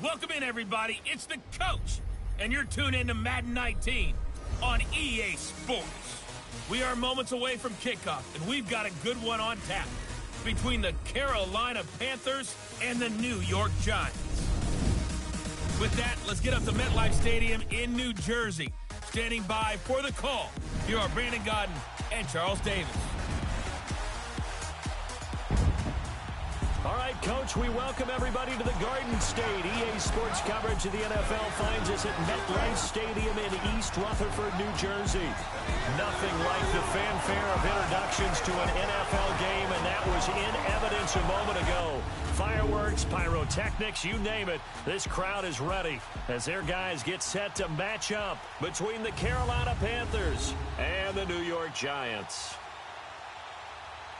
Welcome in, everybody. It's the coach, and you're tuned in to Madden 19 on EA Sports. We are moments away from kickoff, and we've got a good one on tap between the Carolina Panthers and the New York Giants. With that, let's get up to MetLife Stadium in New Jersey. Standing by for the call, here are Brandon Godden and Charles Davis. All right, Coach, we welcome everybody to the Garden State. EA Sports coverage of the NFL finds us at MetLife Stadium in East Rutherford, New Jersey. Nothing like the fanfare of introductions to an NFL game, and that was in evidence a moment ago. Fireworks, pyrotechnics, you name it. This crowd is ready as their guys get set to match up between the Carolina Panthers and the New York Giants.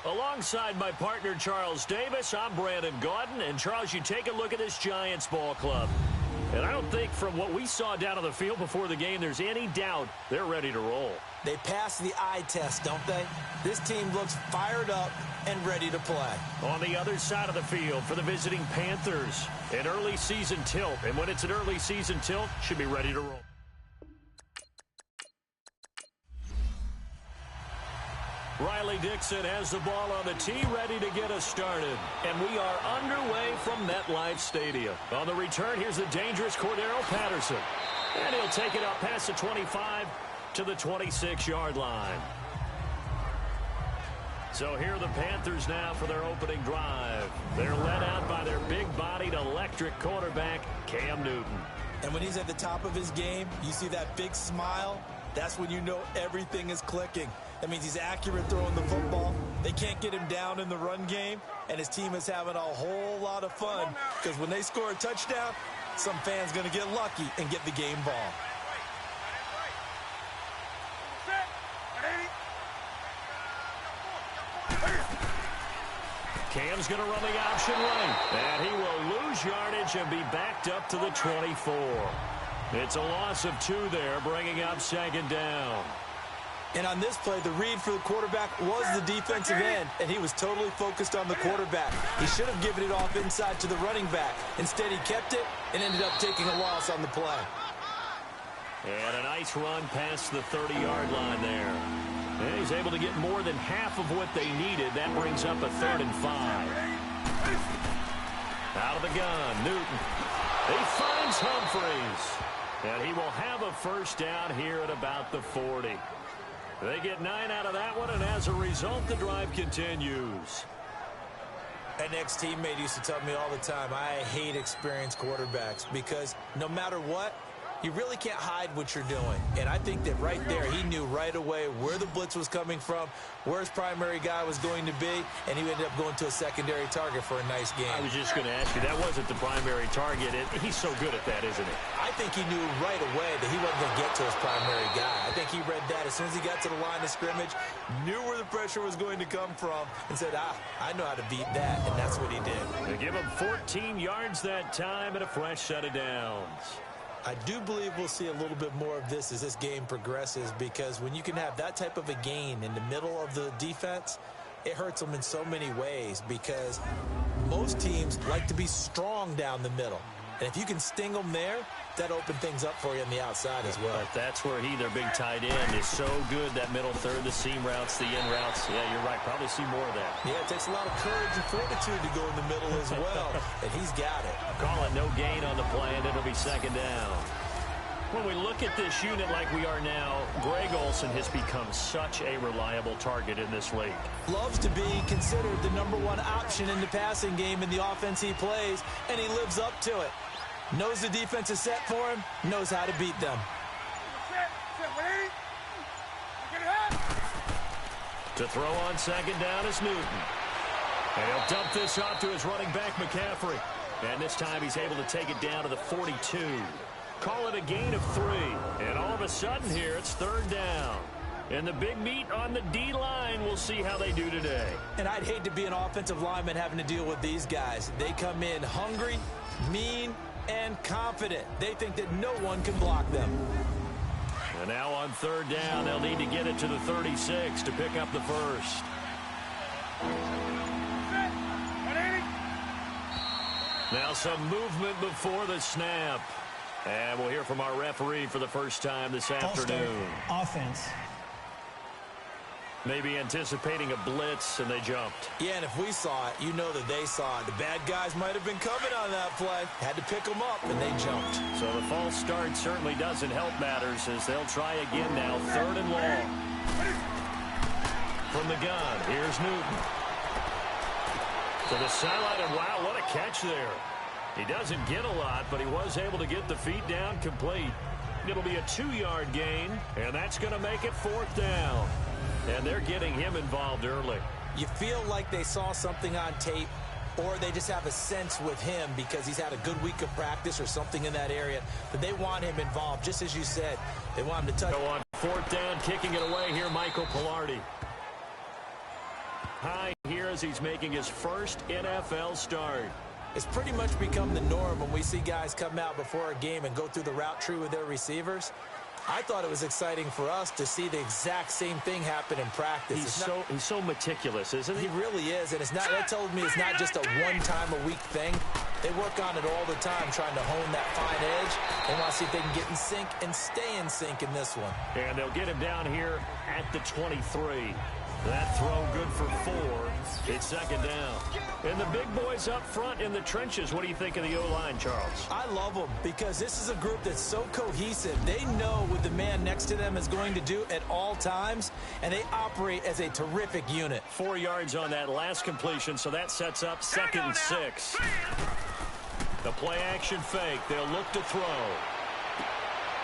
Alongside my partner, Charles Davis, I'm Brandon Gaudin. And, Charles, you take a look at this Giants ball club. And I don't think from what we saw down on the field before the game there's any doubt they're ready to roll. They pass the eye test, don't they? This team looks fired up and ready to play. On the other side of the field for the visiting Panthers, an early season tilt. And when it's an early season tilt, should be ready to roll. Riley Dixon has the ball on the tee, ready to get us started. And we are underway from MetLife Stadium. On the return, here's the dangerous Cordero Patterson. And he'll take it up past the 25 to the 26-yard line. So here are the Panthers now for their opening drive. They're led out by their big-bodied electric quarterback, Cam Newton. And when he's at the top of his game, you see that big smile, that's when you know everything is clicking. That means he's accurate throwing the football. They can't get him down in the run game, and his team is having a whole lot of fun because when they score a touchdown, some fan's going to get lucky and get the game ball. Cam's going to run the option right, and he will lose yardage and be backed up to the 24. It's a loss of 2 there, bringing up second down. And on this play, the read for the quarterback was the defensive end, and he was totally focused on the quarterback. He should have given it off inside to the running back. Instead, he kept it and ended up taking a loss on the play. And a nice run past the 30-yard line there. And he's able to get more than half of what they needed. That brings up a 3rd and 5. Out of the gun, Newton. He finds Humphreys. And he will have a first down here at about the 40. They get 9 out of that one, and as a result, the drive continues. An ex-teammate used to tell me all the time, I hate experienced quarterbacks because no matter what, you really can't hide what you're doing. And I think that right there, he knew right away where the blitz was coming from, where his primary guy was going to be, and he ended up going to a secondary target for a nice game. I was just going to ask you, that wasn't the primary target. He's so good at that, isn't he? I think he knew right away that he wasn't going to get to his primary guy. I think he read that as soon as he got to the line of scrimmage, knew where the pressure was going to come from, and said, I know how to beat that, and that's what he did. They give him 14 yards that time and a fresh set of downs. I do believe we'll see a little bit more of this as this game progresses because when you can have that type of a gain in the middle of the defense, it hurts them in so many ways because most teams like to be strong down the middle. And if you can sting them there, that opens things up for you on the outside as well. But that's where their big tight end, is so good, that middle third, the seam routes, the in routes. Yeah, you're right. Probably see more of that. Yeah, it takes a lot of courage and fortitude to go in the middle as well, and he's got it. Call it no gain on the play, and it'll be second down. When we look at this unit like we are now, Greg Olsen has become such a reliable target in this league. Loves to be considered the #1 option in the passing game in the offense he plays, and he lives up to it. Knows the defense is set for him, knows how to beat them. To throw on second down is Newton. And he'll dump this off to his running back, McCaffrey. And this time he's able to take it down to the 42. Call it a gain of 3. And all of a sudden here, it's 3rd down. And the big meat on the D-line, we'll see how they do today. And I'd hate to be an offensive lineman having to deal with these guys. They come in hungry, mean, and confident. They think that no one can block them. And now on 3rd down, they'll need to get it to the 36 to pick up the first. Now some movement before the snap. And we'll hear from our referee for the first time this afternoon. Offense. Maybe anticipating a blitz, and they jumped. Yeah, and if we saw it, you know that they saw it. The bad guys might have been coming on that play. Had to pick them up, and they jumped. So the false start certainly doesn't help matters as they'll try again now. 3rd and long. From the gun, here's Newton. To the sideline, and wow, what a catch there. He doesn't get a lot, but he was able to get the feet down complete. It'll be a 2-yard gain, and that's going to make it 4th down. And they're getting him involved early. You feel like they saw something on tape, or they just have a sense with him because he's had a good week of practice or something in that area, but they want him involved, just as you said. They want him to touch. Go on 4th down, kicking it away here, Michael Pilardi. High here as he's making his first NFL start. It's pretty much become the norm when we see guys come out before a game and go through the route tree with their receivers. I thought it was exciting for us to see the exact same thing happen in practice. He's so meticulous, isn't he? He really is, and that told me it's not just a one-time-a-week thing. They work on it all the time, trying to hone that fine edge. They want to see if they can get in sync and stay in sync in this one. And they'll get him down here at the 23. That throw good for 4. It's 2nd down. And the big boys up front in the trenches. What do you think of the O-line, Charles? I love them because this is a group that's so cohesive. They know what the man next to them is going to do at all times, and they operate as a terrific unit. 4 yards on that last completion, so that sets up 2nd and 6. The play-action fake. They'll look to throw.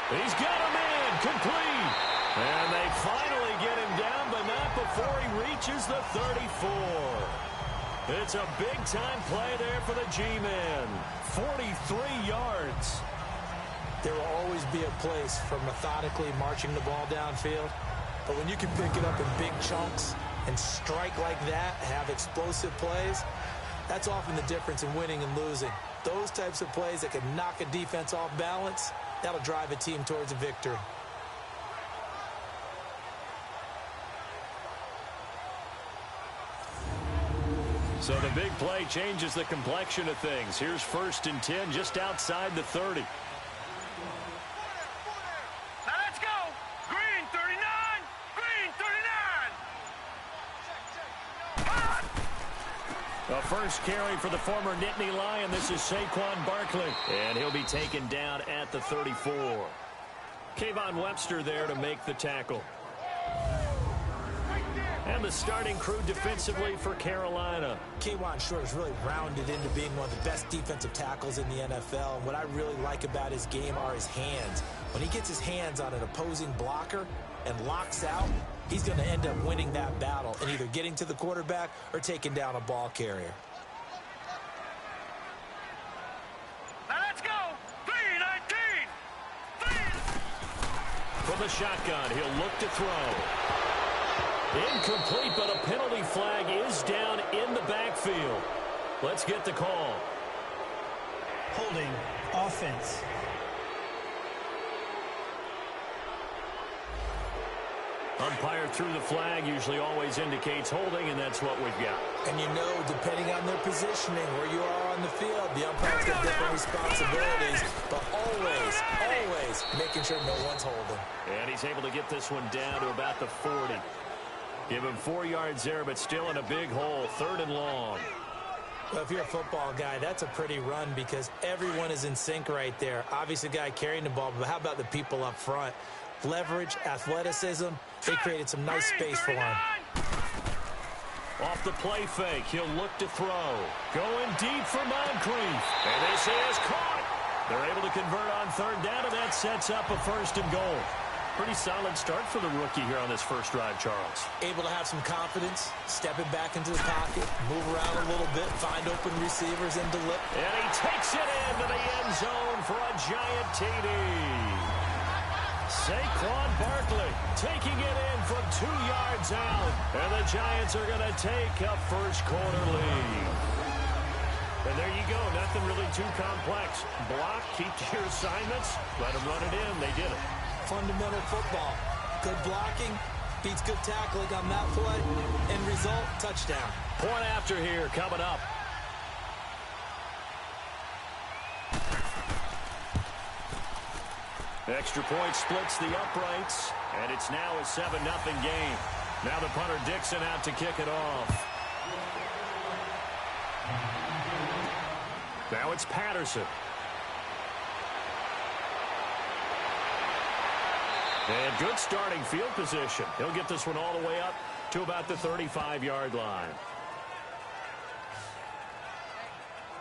He's got him in. Complete. And they finally get him down, but not before he reaches the 34. It's a big-time play there for the G-men. 43 yards. There will always be a place for methodically marching the ball downfield. But when you can pick it up in big chunks and strike like that, have explosive plays, that's often the difference in winning and losing. Those types of plays that can knock a defense off balance, that'll drive a team towards a victory. So the big play changes the complexion of things. Here's 1st and 10 just outside the 30. Now let's go. Green 39. Green 39. A first carry for the former Nittany Lion. This is Saquon Barkley. And he'll be taken down at the 34. Kayvon Webster there to make the tackle. And the starting crew defensively for Carolina. Kayvon Short is really rounded into being one of the best defensive tackles in the NFL. And what I really like about his game are his hands. When he gets his hands on an opposing blocker and locks out, he's going to end up winning that battle and either getting to the quarterback or taking down a ball carrier. Now let's go. 3-19. From the shotgun, he'll look to throw. Incomplete, but a penalty flag is down in the backfield. Let's get the call. Holding. Offense. Umpire threw the flag, usually always indicates holding, and that's what we've got. And you know, depending on their positioning, where you are on the field, the umpire's got different responsibilities, but always making sure no one's holding. And he's able to get this one down to about the 40. Give him 4 yards there, but still in a big hole. 3rd and long. Well, if you're a football guy, that's a pretty run because everyone is in sync right there. Obviously, the guy carrying the ball, but how about the people up front? Leverage, athleticism, they created some nice space for him. Off the play fake, he'll look to throw. Going deep for Moncrief. And this is caught. They're able to convert on 3rd down, and that sets up a 1st and goal. Pretty solid start for the rookie here on this first drive, Charles. Able to have some confidence, stepping back into the pocket, move around a little bit, find open receivers, and deliver. And he takes it into the end zone for a giant TD. Saquon Barkley taking it in from 2 yards out. And the Giants are going to take a first-quarter lead. And there you go. Nothing really too complex. Block, keep to your assignments, let them run it in. They did it. Fundamental football. Good blocking beats good tackling on that play. End result, touchdown. Point after here coming up. Extra point splits the uprights, and it's now a 7-0 game. Now the punter Dixon out to kick it off. Now it's Patterson. And good starting field position. He'll get this one all the way up to about the 35-yard line.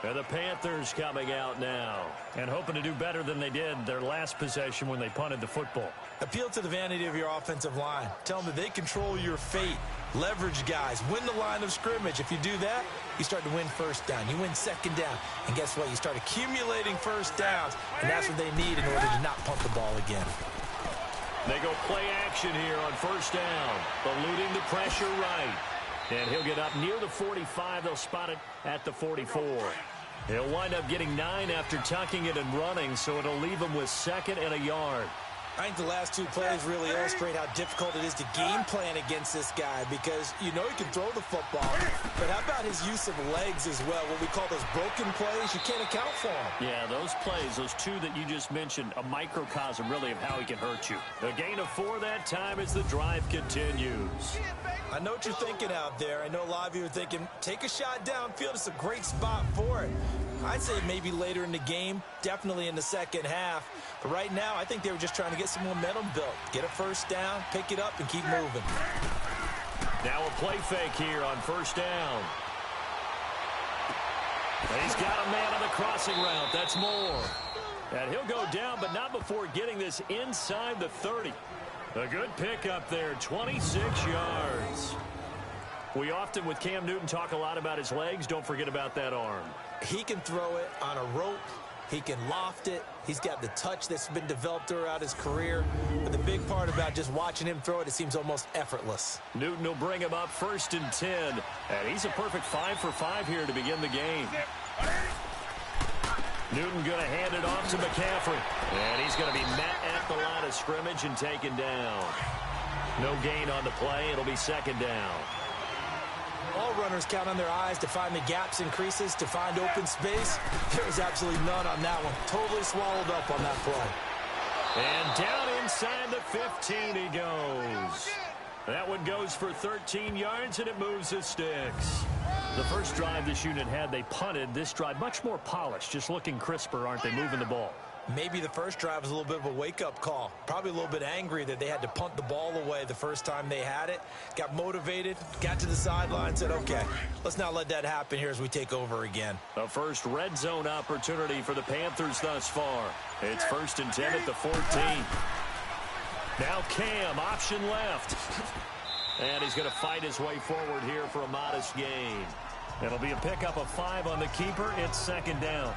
And the Panthers coming out now and hoping to do better than they did their last possession when they punted the football. Appeal to the vanity of your offensive line. Tell them that they control your fate. Leverage guys. Win the line of scrimmage. If you do that, you start to win first down. You win second down. And guess what? You start accumulating first downs. And that's what they need in order to not punt the ball again. They go play action here on first down. Eluding the pressure right. And he'll get up near the 45. They'll spot it at the 44. He'll wind up getting 9 after tucking it and running, so it'll leave him with 2nd and a yard. I think the last 2 plays really illustrate how difficult it is to game plan against this guy because you know he can throw the football, but how about his use of legs as well? What we call those broken plays, you can't account for them. Yeah, those plays, those 2 that you just mentioned, a microcosm really of how he can hurt you. A gain of 4 that time as the drive continues. I know what you're thinking out there. I know a lot of you are thinking, take a shot downfield. It's a great spot for it. I'd say maybe later in the game, definitely in the second half. But right now, I think they were just trying to get some momentum built. Get a first down, pick it up, and keep moving. Now a play fake here on first down. He's got a man on the crossing route. That's Moore. And he'll go down, but not before getting this inside the 30. A good pickup there, 26 yards. We often, with Cam Newton, talk a lot about his legs. Don't forget about that arm. He can throw it on a rope. He can loft it. He's got the touch that's been developed throughout his career. But the big part about just watching him throw it, it seems almost effortless. Newton will bring him up 1st and 10. And he's a perfect 5 for 5 here to begin the game. Newton going to hand it off to McCaffrey. And he's going to be met at the line of scrimmage and taken down. No gain on the play. It'll be 2nd down. All runners count on their eyes to find the gaps and creases, to find open space. There was absolutely none on that one. Totally swallowed up on that play. And down inside the 15 he goes. That one goes for 13 yards, and it moves his sticks. The first drive this unit had, they punted. This drive, much more polished, just looking crisper, aren't they, moving the ball? Maybe the first drive was a little bit of a wake-up call. Probably a little bit angry that they had to punt the ball away the first time they had it. Got motivated, got to the sideline, said, okay, let's not let that happen here as we take over again. A first red zone opportunity for the Panthers thus far. It's 1st and 10 at the 14. Now Cam, option left. And he's going to fight his way forward here for a modest gain. It'll be a pickup of 5 on the keeper. It's 2nd down.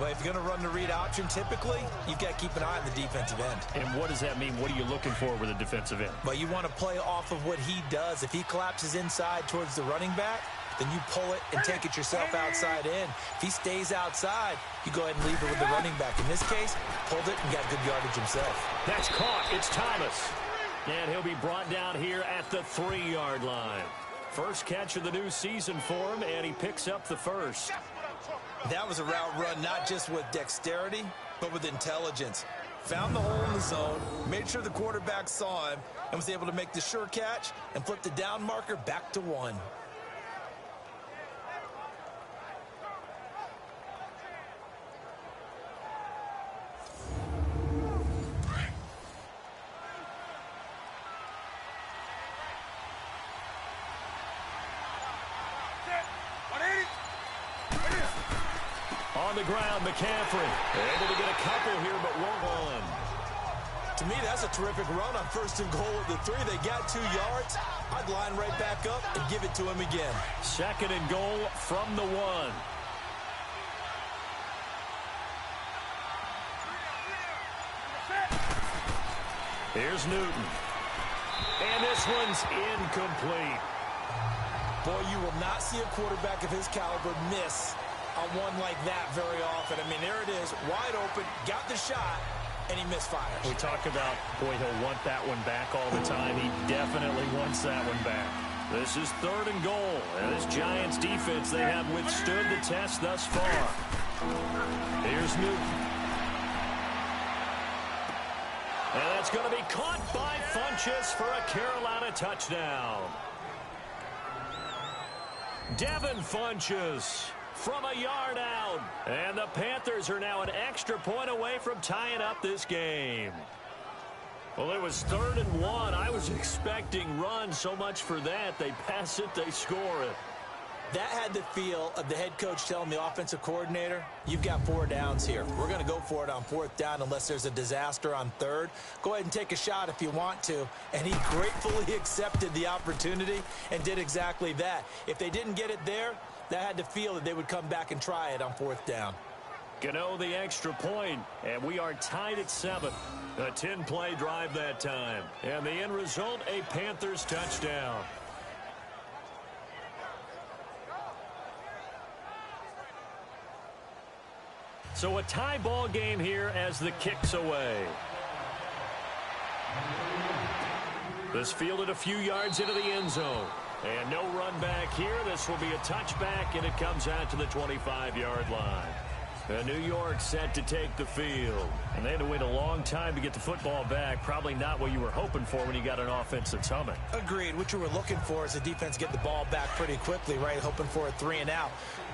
Well, if you're going to run the read option, typically, you've got to keep an eye on the defensive end. And what does that mean? What are you looking for with a defensive end? Well, you want to play off of what he does. If he collapses inside towards the running back, then you pull it and take it yourself outside in. If he stays outside, you go ahead and leave it with the running back. In this case, pulled it and got good yardage himself. That's caught. It's Thomas. And he'll be brought down here at the 3-yard line. First catch of the new season for him, and he picks up the first. That was a route run not just with dexterity, but with intelligence. Found the hole in the zone, made sure the quarterback saw him, and was able to make the sure catch and flip the down marker back to 1. On the ground, McCaffrey. Able to get a couple here, but won't one. To me, that's a terrific run on 1st and goal at the 3. They got 2 yards. I'd line right back up and give it to him again. 2nd and goal from the 1. Here's Newton. And this one's incomplete. Boy, you will not see a quarterback of his caliber miss on one like that very often. I mean, there it is, wide open, got the shot, and he misfires. We talk about, boy, he'll want that one back all the time. He definitely wants that one back. This is 3rd and goal, and this Giants defense, they have withstood the test thus far. Here's Newton. And that's going to be caught by Funchess for a Carolina touchdown. Devin Funchess from a yard out. And the Panthers are now an extra point away from tying up this game. Well, it was 3rd and 1. I was expecting runs, so much for that. They pass it, they score it. That had the feel of the head coach telling the offensive coordinator, you've got 4 downs here. We're going to go for it on 4th down unless there's a disaster on 3rd. Go ahead and take a shot if you want to. And he gratefully accepted the opportunity and did exactly that. If they didn't get it there, that had the feel that they would come back and try it on 4th down. Gano the extra point, and we are tied at 7. A 10-play drive that time. And the end result, a Panthers touchdown. So a tie ball game here as the kick's away. This fielded a few yards into the end zone. And no run back here. This will be a touchback, and it comes out to the 25-yard line. New York set to take the field. And they had to wait a long time to get the football back. Probably not what you were hoping for when you got an offense that's humming. Agreed. What you were looking for is the defense get the ball back pretty quickly, right? Hoping for a 3 and out.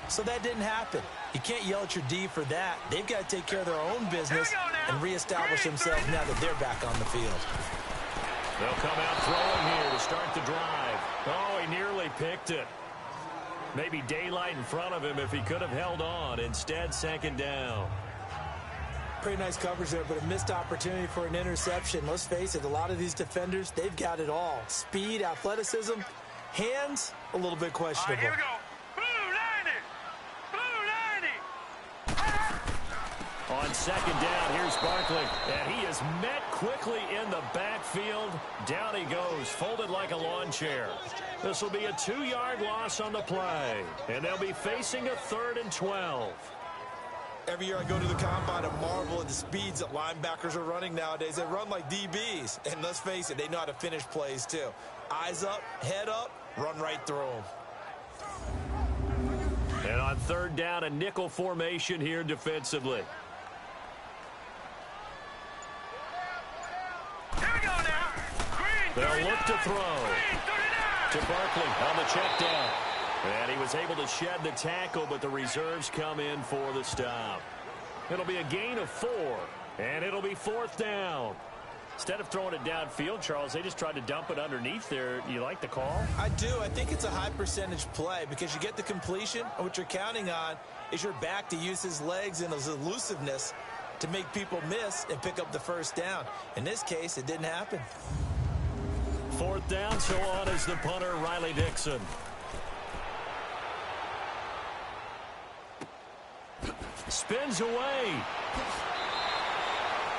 So that didn't happen. You can't yell at your D for that. They've got to take care of their own business and reestablish themselves now that they're back on the field. They'll come out throwing here to start the drive. Oh, he nearly picked it. Maybe daylight in front of him if he could have held on. Instead, 2nd down. Pretty nice coverage there, but a missed opportunity for an interception. Let's face it, a lot of these defenders, they've got it all. Speed, athleticism, hands, a little bit questionable. All right, here we go. On 2nd down, here's Barkley. And he is met quickly in the backfield. Down he goes, folded like a lawn chair. This will be a 2-yard loss on the play. And they'll be facing a 3rd and 12. Every year I go to the combine and marvel at the speeds that linebackers are running nowadays. They run like DBs. And let's face it, they know how to finish plays too. Eyes up, head up, run right through them. And on 3rd down, a nickel formation here defensively. They'll look to throw to Barkley on the check down. And he was able to shed the tackle, but the reserves come in for the stop. It'll be a gain of 4, and it'll be 4th down. Instead of throwing it downfield, Charles, they just tried to dump it underneath there. You like the call? I do. I think it's a high-percentage play because you get the completion, and what you're counting on is your back to use his legs and his elusiveness to make people miss and pick up the 1st down. In this case, it didn't happen. 4th down, so on is the punter, Riley Dixon. Spins away.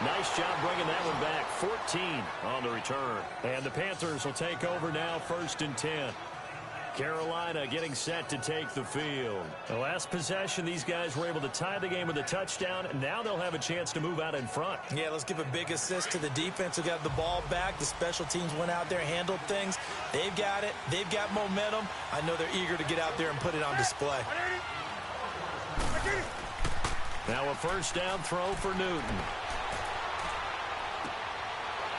Nice job bringing that one back. 14 on the return. And the Panthers will take over now, 1st and 10. Carolina getting set to take the field. The last possession, these guys were able to tie the game with a touchdown, and now they'll have a chance to move out in front. Yeah, let's give a big assist to the defense who got the ball back. The special teams went out there, handled things. They've got it. They've got momentum. I know they're eager to get out there and put it on display. Now a 1st down throw for Newton.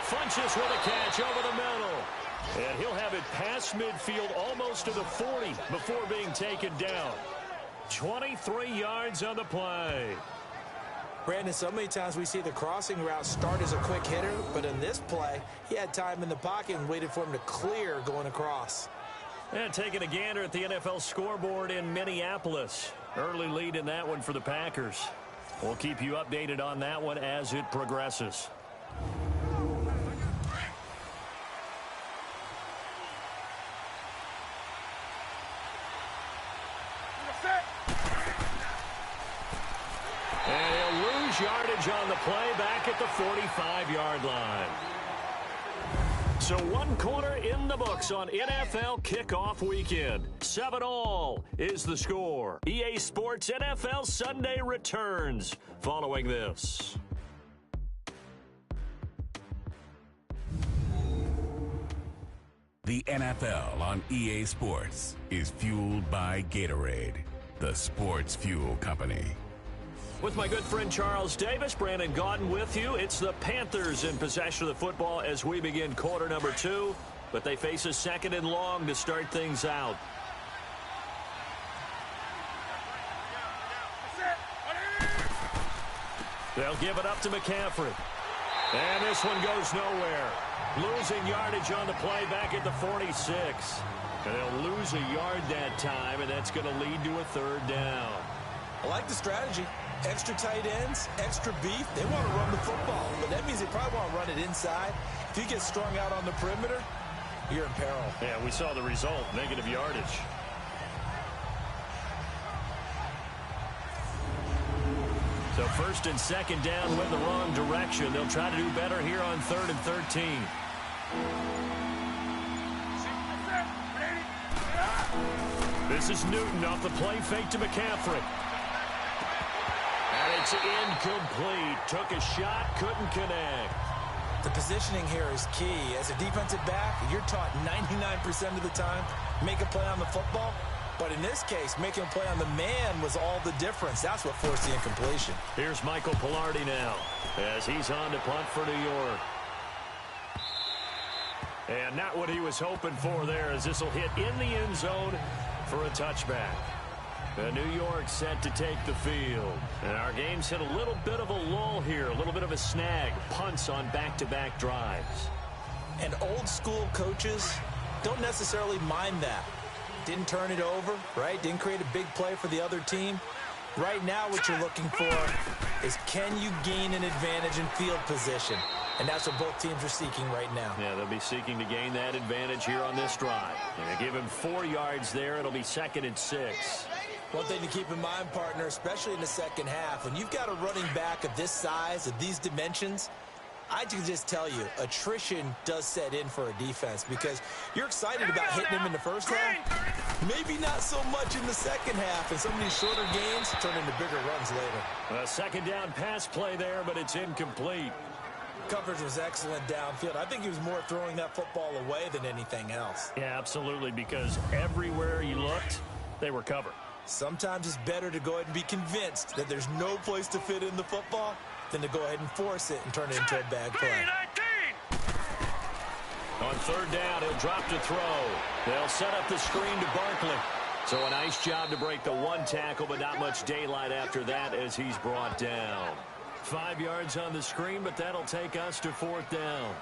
Funchess with a catch over the middle. And he'll have it past midfield almost to the 40 before being taken down. 23 yards on the play. Brandon, so many times we see the crossing route start as a quick hitter, but in this play, he had time in the pocket and waited for him to clear going across. And taking a gander at the NFL scoreboard in Minneapolis. Early lead in that one for the Packers. We'll keep you updated on that one as it progresses. And he'll lose yardage on the play back at the 45-yard line. So 1 quarter in the books on NFL kickoff weekend. 7-all is the score. EA Sports NFL Sunday returns following this. The NFL on EA Sports is fueled by Gatorade, the sports fuel company. With my good friend Charles Davis, Brandon Gaudin with you. It's the Panthers in possession of the football as we begin quarter number 2. But they face a second and long to start things out. They'll give it up to McCaffrey. And this one goes nowhere. Losing yardage on the play back at the 46. And they'll lose a yard that time, and that's going to lead to a third down. I like the strategy. Extra tight ends, extra beef. They want to run the football, but that means they probably want to run it inside. If you get strung out on the perimeter, you're in peril. Yeah, we saw the result, negative yardage. So first and second down went the wrong direction. They'll try to do better here on 3rd and 13. This is Newton off the play fake to McCaffrey. And it's incomplete. Took a shot, couldn't connect. The positioning here is key. As a defensive back, you're taught 99% of the time, make a play on the football. But in this case, making a play on the man was all the difference. That's what forced the incompletion. Here's Michael Pilardi now as he's on to punt for New York. And not what he was hoping for there, as this will hit in the end zone for a touchback. New York set to take the field. And our game's hit a little bit of a lull here, a little bit of a snag. Punts on back-to-back drives. And old school coaches don't necessarily mind that. Didn't turn it over, right? Didn't create a big play for the other team. Right now what you're looking for is, can you gain an advantage in field position? And that's what both teams are seeking right now. Yeah, they'll be seeking to gain that advantage here on this drive. And give him 4 yards there. It'll be 2nd and 6. One thing to keep in mind, partner, especially in the second half, when you've got a running back of this size, of these dimensions, I can just tell you, attrition does set in for a defense because you're excited about hitting him in the first half. Maybe not so much in the second half, and some of these shorter gains turn into bigger runs later. A second down pass play there, but it's incomplete. Coverage was excellent downfield. I think he was more throwing that football away than anything else. Yeah, absolutely, because everywhere he looked, they were covered. Sometimes it's better to go ahead and be convinced that there's no place to fit in the football than to go ahead and force it and turn it into a bad play. On 3rd down, he'll drop to throw. They'll set up the screen to Barkley. So a nice job to break the 1 tackle, but not much daylight after that as he's brought down. 5 yards on the screen, but that'll take us to 4th down.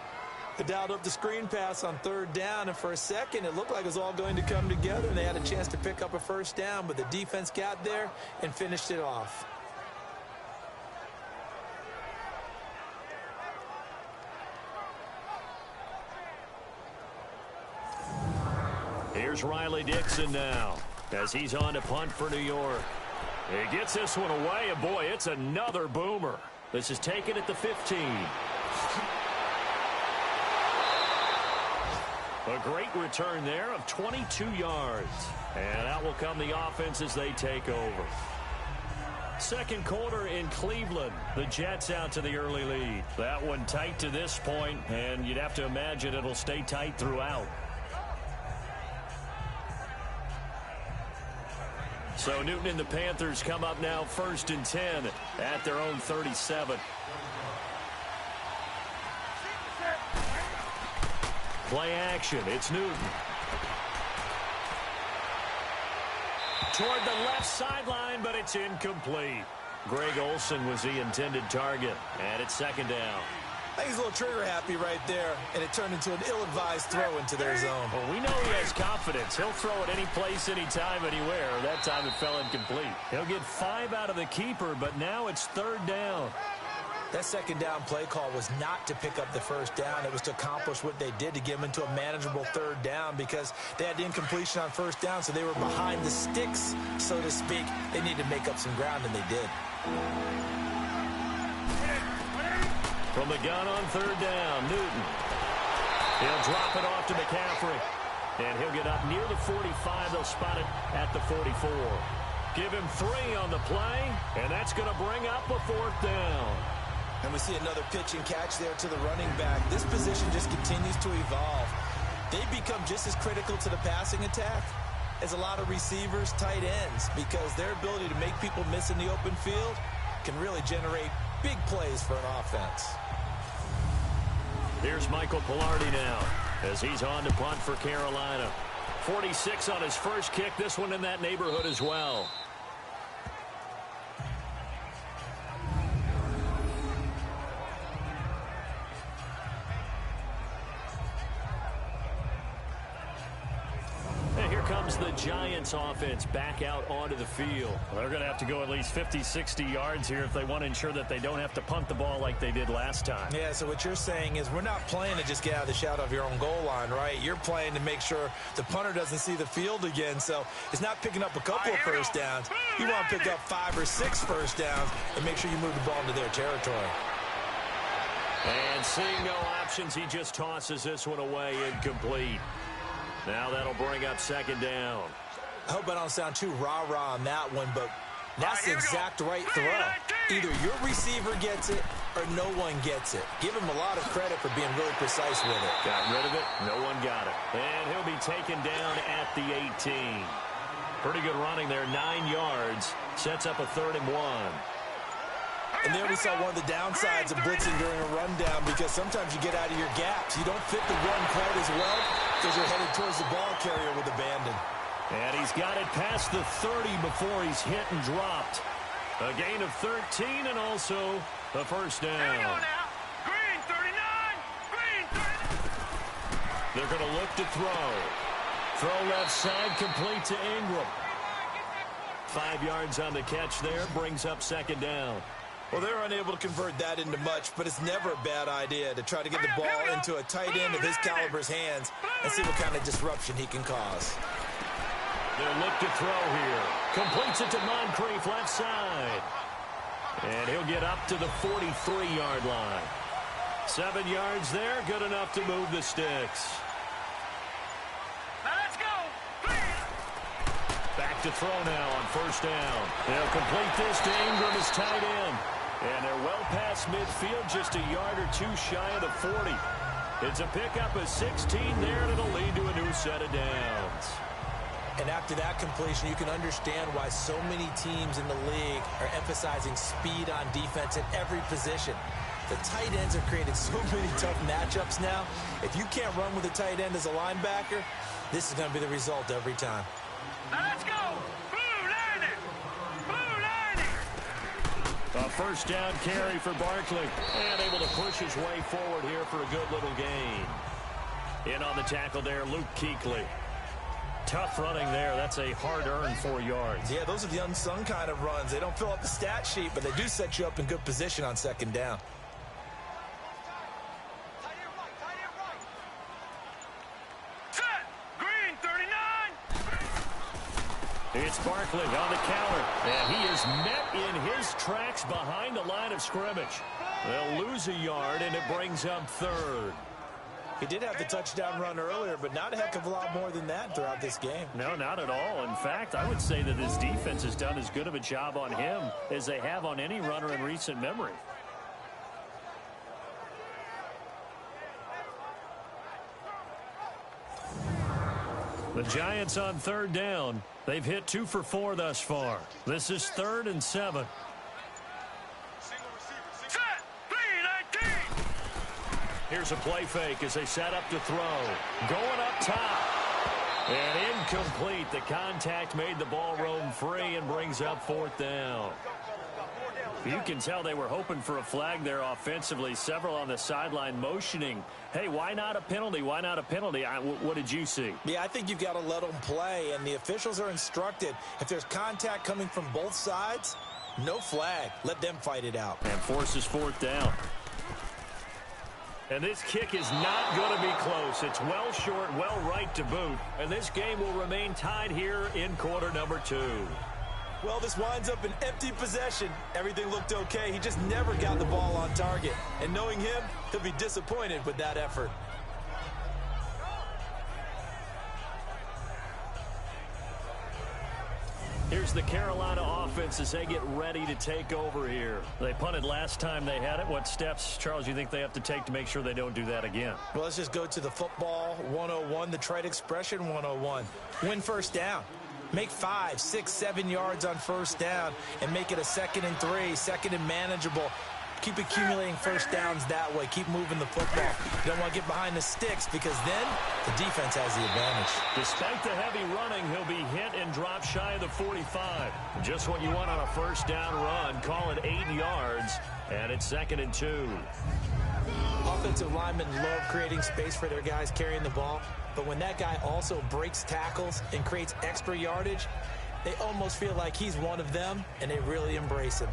They dialed up the screen pass on 3rd down, and for a second it looked like it was all going to come together, and they had a chance to pick up a first down, but the defense got there and finished it off. Here's Riley Dixon now as he's on to punt for New York. He gets this one away, and boy, it's another boomer. This is taken at the 15. A great return there of 22 yards. And out will come the offense as they take over. Second quarter in Cleveland. The Jets out to the early lead. That one tight to this point, and you'd have to imagine it'll stay tight throughout. So Newton and the Panthers come up now 1st and 10 at their own 37. Play action. It's Newton. Toward the left sideline, but it's incomplete. Greg Olsen was the intended target, and it's 2nd down. I think he's a little trigger happy right there, and it turned into an ill-advised throw into their zone. Well, we know he has confidence. He'll throw it any place, anytime, anywhere. That time it fell incomplete. He'll get 5 out of the keeper, but now it's 3rd down. That 2nd down play call was not to pick up the first down. It was to accomplish what they did, to get them into a manageable 3rd down, because they had the incompletion on 1st down, so they were behind the sticks, so to speak. They needed to make up some ground, and they did. From the gun on 3rd down, Newton. He'll drop it off to McCaffrey. And he'll get up near the 45. They'll spot it at the 44. Give him 3 on the play, and that's going to bring up a 4th down. And we see another pitch and catch there to the running back. This position just continues to evolve. They become just as critical to the passing attack as a lot of receivers, tight ends, because their ability to make people miss in the open field can really generate big plays for an offense. Here's Michael Pilardi now as he's on to punt for Carolina. 46 on his first kick. This one in that neighborhood as well. The Giants offense back out onto the field. Well, they're going to have to go at least 50, 60 yards here if they want to ensure that they don't have to punt the ball like they did last time. Yeah, so what you're saying is we're not playing to just get out of the shadow of your own goal line, right? You're playing to make sure the punter doesn't see the field again. So it's not picking up a couple of first downs. You want to pick up 5 or 6 first downs and make sure you move the ball into their territory. And seeing no options, he just tosses this one away, incomplete. Now that'll bring up second down. I hope I don't sound too rah-rah on that one, but that's the exact right throw. Either your receiver gets it or no one gets it. Give him a lot of credit for being really precise with it. Got rid of it. No one got it. And he'll be taken down at the 18. Pretty good running there. 9 yards. Sets up a 3rd and 1. And there we saw one of the downsides of blitzing during a rundown, because sometimes you get out of your gaps. You don't fit the run quite as well because you're headed towards the ball carrier with abandon. And he's got it past the 30 before he's hit and dropped. A gain of 13 and also a first down. Green 39! Green 39! They're going to look to throw. Throw left side, complete to Ingram. 5 yards on the catch there, brings up second down. Well, they're unable to convert that into much, but it's never a bad idea to try to get the ball into a tight end of his caliber's hands and see what kind of disruption he can cause. They'll look to throw here. Completes it to Moncrief, left side. And he'll get up to the 43-yard line. 7 yards there, good enough to move the sticks. Let's go! Back to throw now on first down. They'll complete this to Ingram as tight end. And they're well past midfield, just a yard or 2 shy of the 40. It's a pickup of 16 there, and it'll lead to a new set of downs. And after that completion, you can understand why so many teams in the league are emphasizing speed on defense at every position. The tight ends have created so many tough matchups now. If you can't run with a tight end as a linebacker, this is going to be the result every time. Let's go! Blue Lightning! Blue Lightning! A first down carry for Barkley. And able to push his way forward here for a good little gain. In on the tackle there, Luke Kuechly. Tough running there. That's a hard-earned 4 yards. Yeah, those are the unsung kind of runs. They don't fill up the stat sheet, but they do set you up in good position on second down. Set! Green 39! It's Barkley on the counter. And he is met in his tracks behind the line of scrimmage. They'll lose a yard, and it brings up 3rd. He did have the touchdown run earlier, but not a heck of a lot more than that throughout this game. No, not at all. In fact, I would say that his defense has done as good of a job on him as they have on any runner in recent memory. The Giants on 3rd down. They've hit 2 for 4 thus far. This is 3rd and 7. Here's a play fake as they set up to throw. Going up top. And incomplete. The contact made the ball roam free and brings up 4th down. You can tell they were hoping for a flag there offensively. Several on the sideline motioning. Hey, why not a penalty? Why not a penalty? What did you see? Yeah, I think you've got to let them play, and the officials are instructed. If there's contact coming from both sides, no flag. Let them fight it out. And forces 4th down. And this kick is not going to be close. It's well short, well right to boot. And this game will remain tied here in quarter number 2. Well, this winds up an empty possession. Everything looked okay. He just never got the ball on target. And knowing him, he'll be disappointed with that effort. Here's the Carolina offense as they get ready to take over here. They punted last time they had it. What steps, Charles, you think they have to take to make sure they don't do that again? Well, let's just go to the football 101, the trite expression 101. Win first down. Make 5, 6, 7 yards on first down and make it a 2nd and 3, 2nd and manageable. Keep accumulating first downs that way. Keep moving the football. You don't want to get behind the sticks because then the defense has the advantage. Despite the heavy running, he'll be hit and drop shy of the 45. Just what you want on a first down run. Call it 8 yards, and it's 2nd and 2. Offensive linemen love creating space for their guys carrying the ball, but when that guy also breaks tackles and creates extra yardage, they almost feel like he's one of them, and they really embrace him.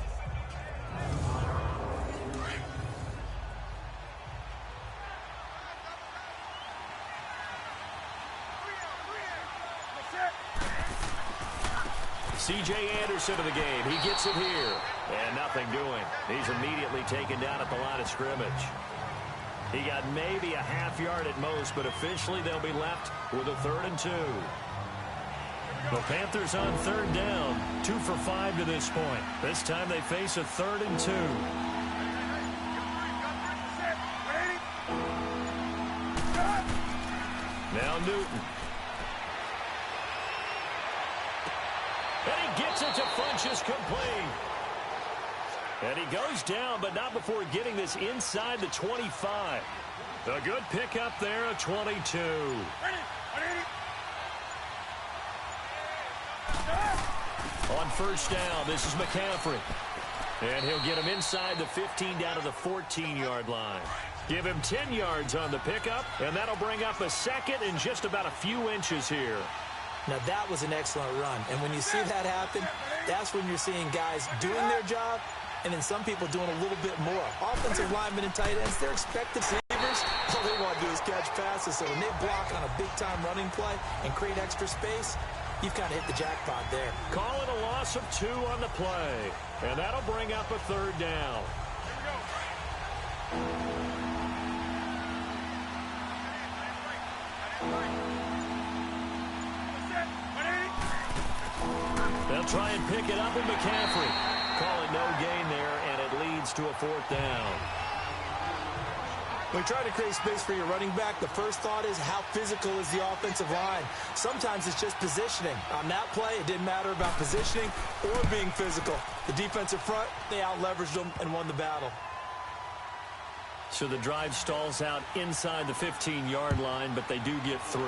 C.J. Anderson of the game. He gets it here. And nothing doing. He's immediately taken down at the line of scrimmage. He got maybe a half yard at most, but officially they'll be left with a 3rd and 2. The Panthers on 3rd down. 2 for 5 to this point. This time they face a 3rd and 2. Now Newton. And he gets it to Funchess complete. And he goes down, but not before getting this inside the 25. A good pickup there, a 22. On first down, this is McCaffrey. And he'll get him inside the 15 down to the 14-yard line. Give him 10 yards on the pickup, and that'll bring up a 2nd and just about a few inches here. Now, that was an excellent run. And when you see that happen, that's when you're seeing guys doing their job and then some people doing a little bit more. Offensive linemen and tight ends, they're expected receivers. All they want to do is catch passes. So when they block on a big-time running play and create extra space, you've kind of hit the jackpot there. Call it a loss of 2 on the play. And that'll bring up a 3rd down. They'll try and pick it up with McCaffrey. Call it no gain there, and it leads to a 4th down. When you try to create space for your running back, the first thought is how physical is the offensive line. Sometimes it's just positioning. On that play, it didn't matter about positioning or being physical. The defensive front, they out-leveraged them and won the battle. So the drive stalls out inside the 15-yard line, but they do get 3.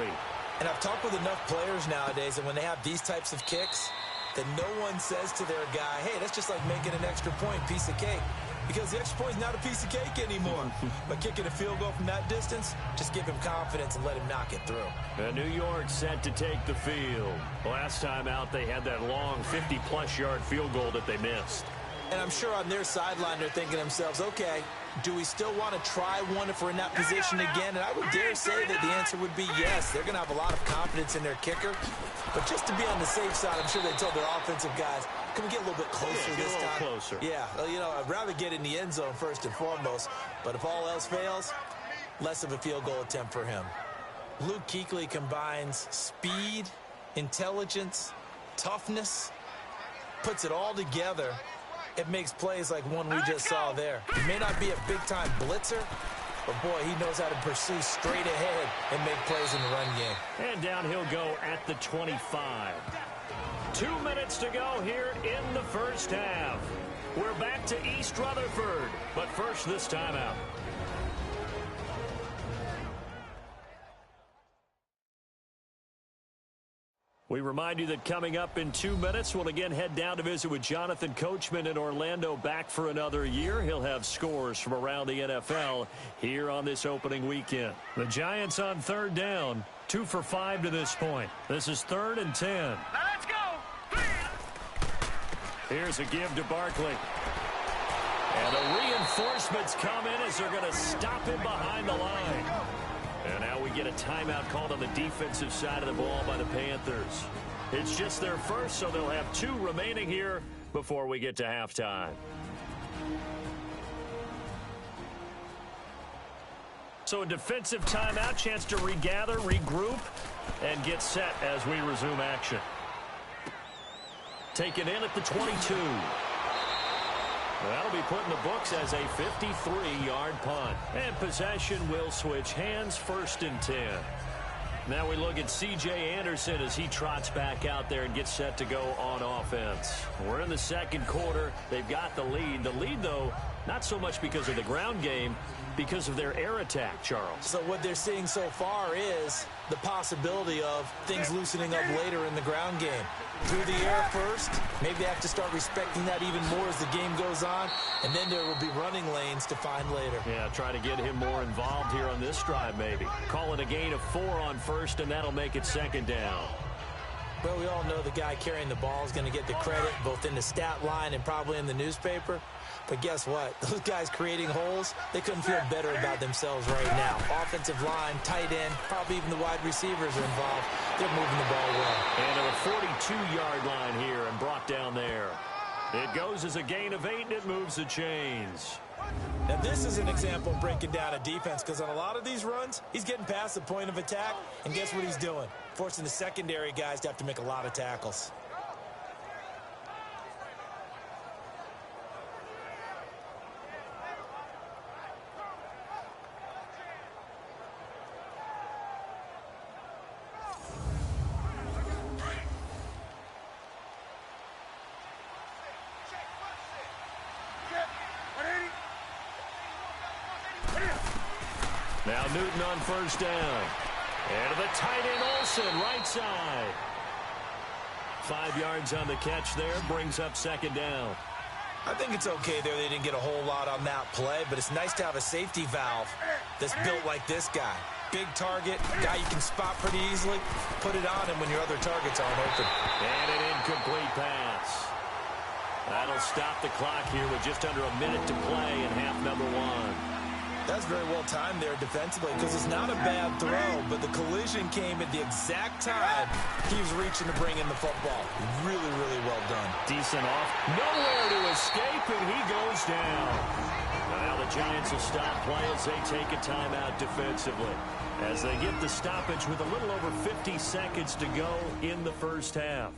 And I've talked with enough players nowadays that when they have these types of kicks, that no one says to their guy, hey, that's just like making an extra point, piece of cake. Because the extra point is not a piece of cake anymore. But kicking a field goal from that distance, just give him confidence and let him knock it through. And New York set to take the field. Last time out, they had that long 50-plus yard field goal that they missed. And I'm sure on their sideline, they're thinking to themselves, okay, do we still want to try one if we're in that position again? And I would dare say that the answer would be yes. They're going to have a lot of confidence in their kicker. But just to be on the safe side, I'm sure they told their offensive guys, can we get a little bit closer this time? Closer. Yeah, well, you know, I'd rather get in the end zone first and foremost. But if all else fails, less of a field goal attempt for him. Luke Kuechly combines speed, intelligence, toughness, puts it all together. It makes plays like one we just saw there. He may not be a big-time blitzer, but, boy, he knows how to pursue straight ahead and make plays in the run game. And down he'll go at the 25. 2 minutes to go here in the first half. We're back to East Rutherford, but first this timeout. We remind you that coming up in 2 minutes, we'll again head down to visit with Jonathan Coachman in Orlando, back for another year. He'll have scores from around the NFL here on this opening weekend. The Giants on 3rd down, 2 for 5 to this point. This is 3rd and 10. Now let's go. Here's a give to Barkley. And the reinforcements come in as they're going to stop him behind the line. And now we get a timeout called on the defensive side of the ball by the Panthers. It's just their first, so they'll have 2 remaining here before we get to halftime. So a defensive timeout, chance to regather, regroup, and get set as we resume action. Taken in at the 22. That'll be put in the books as a 53-yard punt. And possession will switch hands, 1st and 10. Now we look at C.J. Anderson as he trots back out there and gets set to go on offense. We're in the second quarter. They've got the lead. The lead, though, not so much because of the ground game, because of their air attack, Charles. So what they're seeing so far is the possibility of things loosening up later in the ground game. Through the air first, maybe they have to start respecting that even more as the game goes on, and then there will be running lanes to find later. Yeah, try to get him more involved here on this drive maybe. Call it a gain of 4 on first, and that'll make it second down. Well, we all know the guy carrying the ball is going to get the credit, both in the stat line and probably in the newspaper. But guess what? Those guys creating holes, they couldn't feel better about themselves right now. Offensive line, tight end, probably even the wide receivers are involved. They're moving the ball well. And to the 42-yard line here and brought down there. It goes as a gain of 8, and it moves the chains. Now, this is an example of breaking down a defense, because on a lot of these runs, he's getting past the point of attack, and guess what he's doing? Forcing the secondary guys to have to make a lot of tackles. Now Newton on first down. And to the tight end Olsen, right side. 5 yards on the catch there, brings up second down. I think it's okay there. They didn't get a whole lot on that play, but it's nice to have a safety valve that's built like this guy. Big target, guy you can spot pretty easily. Put it on him when your other targets aren't open. And an incomplete pass. That'll stop the clock here with just under a minute to play in half number 1. That's very well timed there defensively, because it's not a bad throw, but the collision came at the exact time he was reaching to bring in the football. Really, really well done. Decent off. Nowhere to escape, and he goes down. Now the Giants will stop play as they take a timeout defensively, as they get the stoppage with a little over 50 seconds to go in the first half.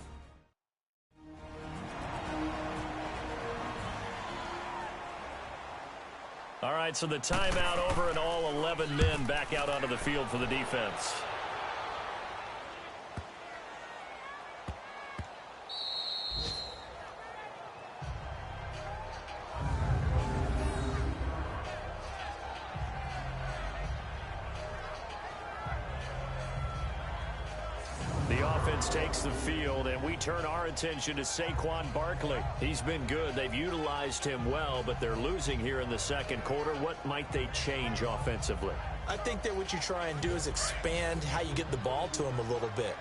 All right, so the timeout over and all 11 men back out onto the field for the defense. The offense takes the field, and we turn our attention to Saquon Barkley. He's been good. They've utilized him well, but they're losing here in the second quarter. What might they change offensively? I think that what you try and do is expand how you get the ball to him a little bit.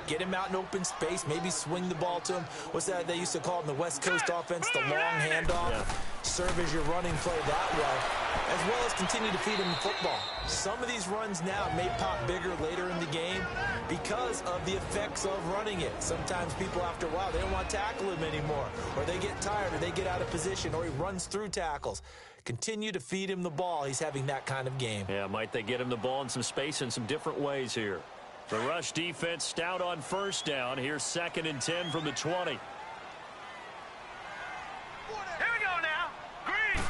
Get him out in open space, maybe swing the ball to him. What's that they used to call it in the West Coast offense, the long handoff? Yeah. Serve as your running play that way, as well as continue to feed him the football. Some of these runs now may pop bigger later in the game because of the effects of running it. Sometimes people, after a while, they don't want to tackle him anymore, or they get tired, or they get out of position, or he runs through tackles. Continue to feed him the ball. He's having that kind of game. Yeah, might they get him the ball in some space in some different ways here. The rush defense stout on first down. Here's 2nd and 10 from the 20. Here we go now. Green.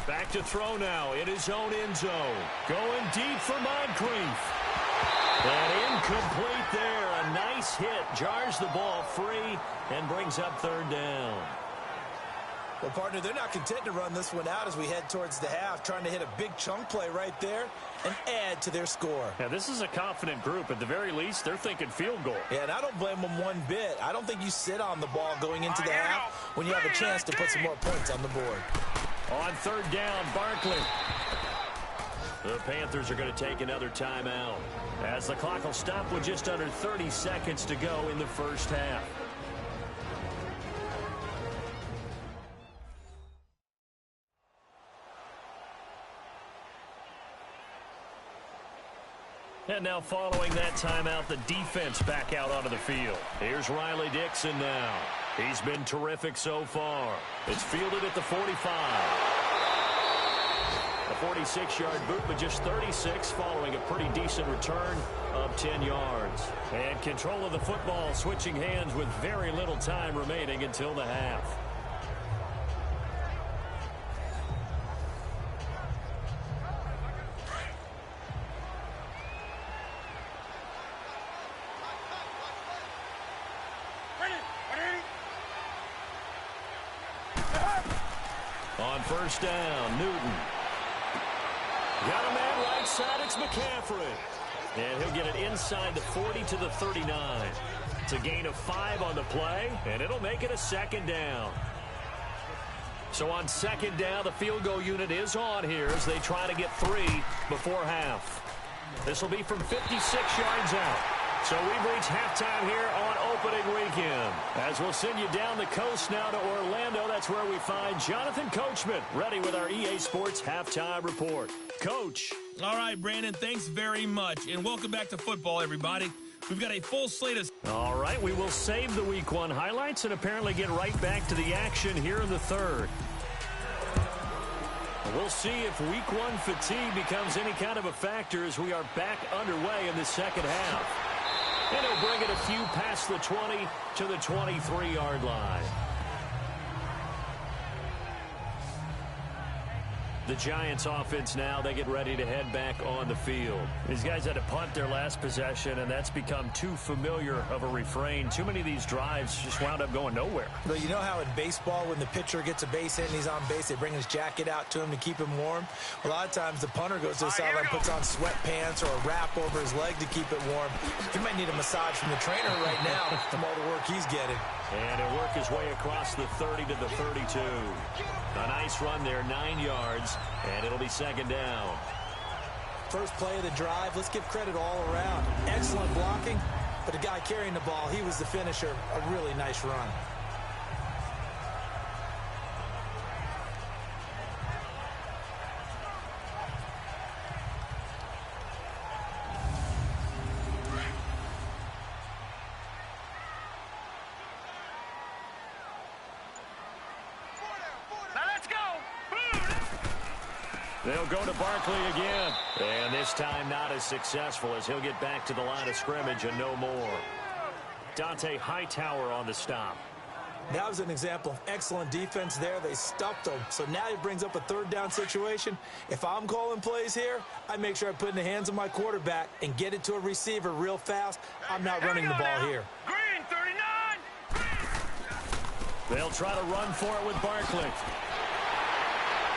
Back to throw now in his own end zone. Going deep for Moncrief. And incomplete there. A nice hit. Jars the ball free and brings up 3rd down. Well, partner, they're not content to run this one out as we head towards the half, trying to hit a big chunk play right there and add to their score. Yeah, this is a confident group. At the very least, they're thinking field goal. Yeah, and I don't blame them one bit. I don't think you sit on the ball going into the half when you have a chance to put some more points on the board. On 3rd down, Barkley. The Panthers are going to take another timeout, as the clock will stop with just under 30 seconds to go in the first half. And now following that timeout, the defense back out onto the field. Here's Riley Dixon now. He's been terrific so far. It's fielded at the 45. A 46-yard boot, but just 36 following a pretty decent return of 10 yards. And control of the football switching hands with very little time remaining until the half. On first down, Newton. Got a man right side, it's McCaffrey. And he'll get it inside the 40 to the 39. It's a gain of 5 on the play, and it'll make it a second down. So on second down, the field goal unit is on here as they try to get 3 before half. This will be from 56 yards out. So we've reached halftime here on opening weekend. As we'll send you down the coast now to Orlando, that's where we find Jonathan Coachman ready with our EA Sports Halftime Report. Coach. All right, Brandon, thanks very much. And welcome back to football, everybody. We've got a full slate of... All right, we will save the Week 1 highlights and apparently get right back to the action here in the third. We'll see if Week 1 fatigue becomes any kind of a factor as we are back underway in the second half. And he'll bring it a few past the 20 to the 23-yard line. The Giants offense now, they get ready to head back on the field. These guys had to punt their last possession, and that's become too familiar of a refrain. Too many of these drives just wound up going nowhere. But you know how in baseball, when the pitcher gets a base hit and he's on base, they bring his jacket out to him to keep him warm? A lot of times the punter goes to the sideline, puts on sweatpants or a wrap over his leg to keep it warm. He might need a massage from the trainer right now from all the work he's getting. And he'll work his way across the 30 to the 32. A nice run there, 9 yards, and it'll be second down. First play of the drive, let's give credit all around. Excellent blocking, but the guy carrying the ball, he was the finisher. A really nice run. They'll go to Barkley again. And this time not as successful as he'll get back to the line of scrimmage and no more. Dante Hightower on the stop. That was an example of excellent defense there. They stuffed him. So now he brings up a third down situation. If I'm calling plays here, I make sure I put it in the hands of my quarterback and get it to a receiver real fast. I'm not running the ball here. Green, 39. They'll try to run for it with Barkley.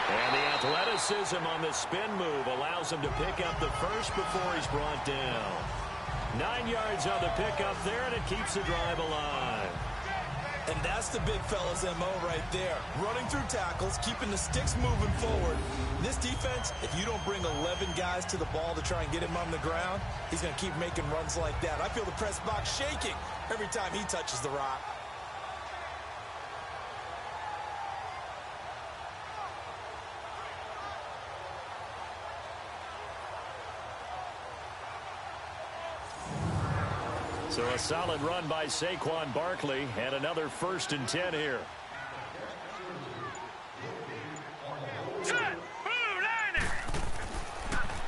And the athleticism on the spin move allows him to pick up the first before he's brought down. 9 yards on the pickup there, and it keeps the drive alive. And that's the big fella's MO right there. Running through tackles, keeping the sticks moving forward. This defense, if you don't bring 11 guys to the ball to try and get him on the ground, he's going to keep making runs like that. I feel the press box shaking every time he touches the rock. So a solid run by Saquon Barkley and another 1st and 10 here.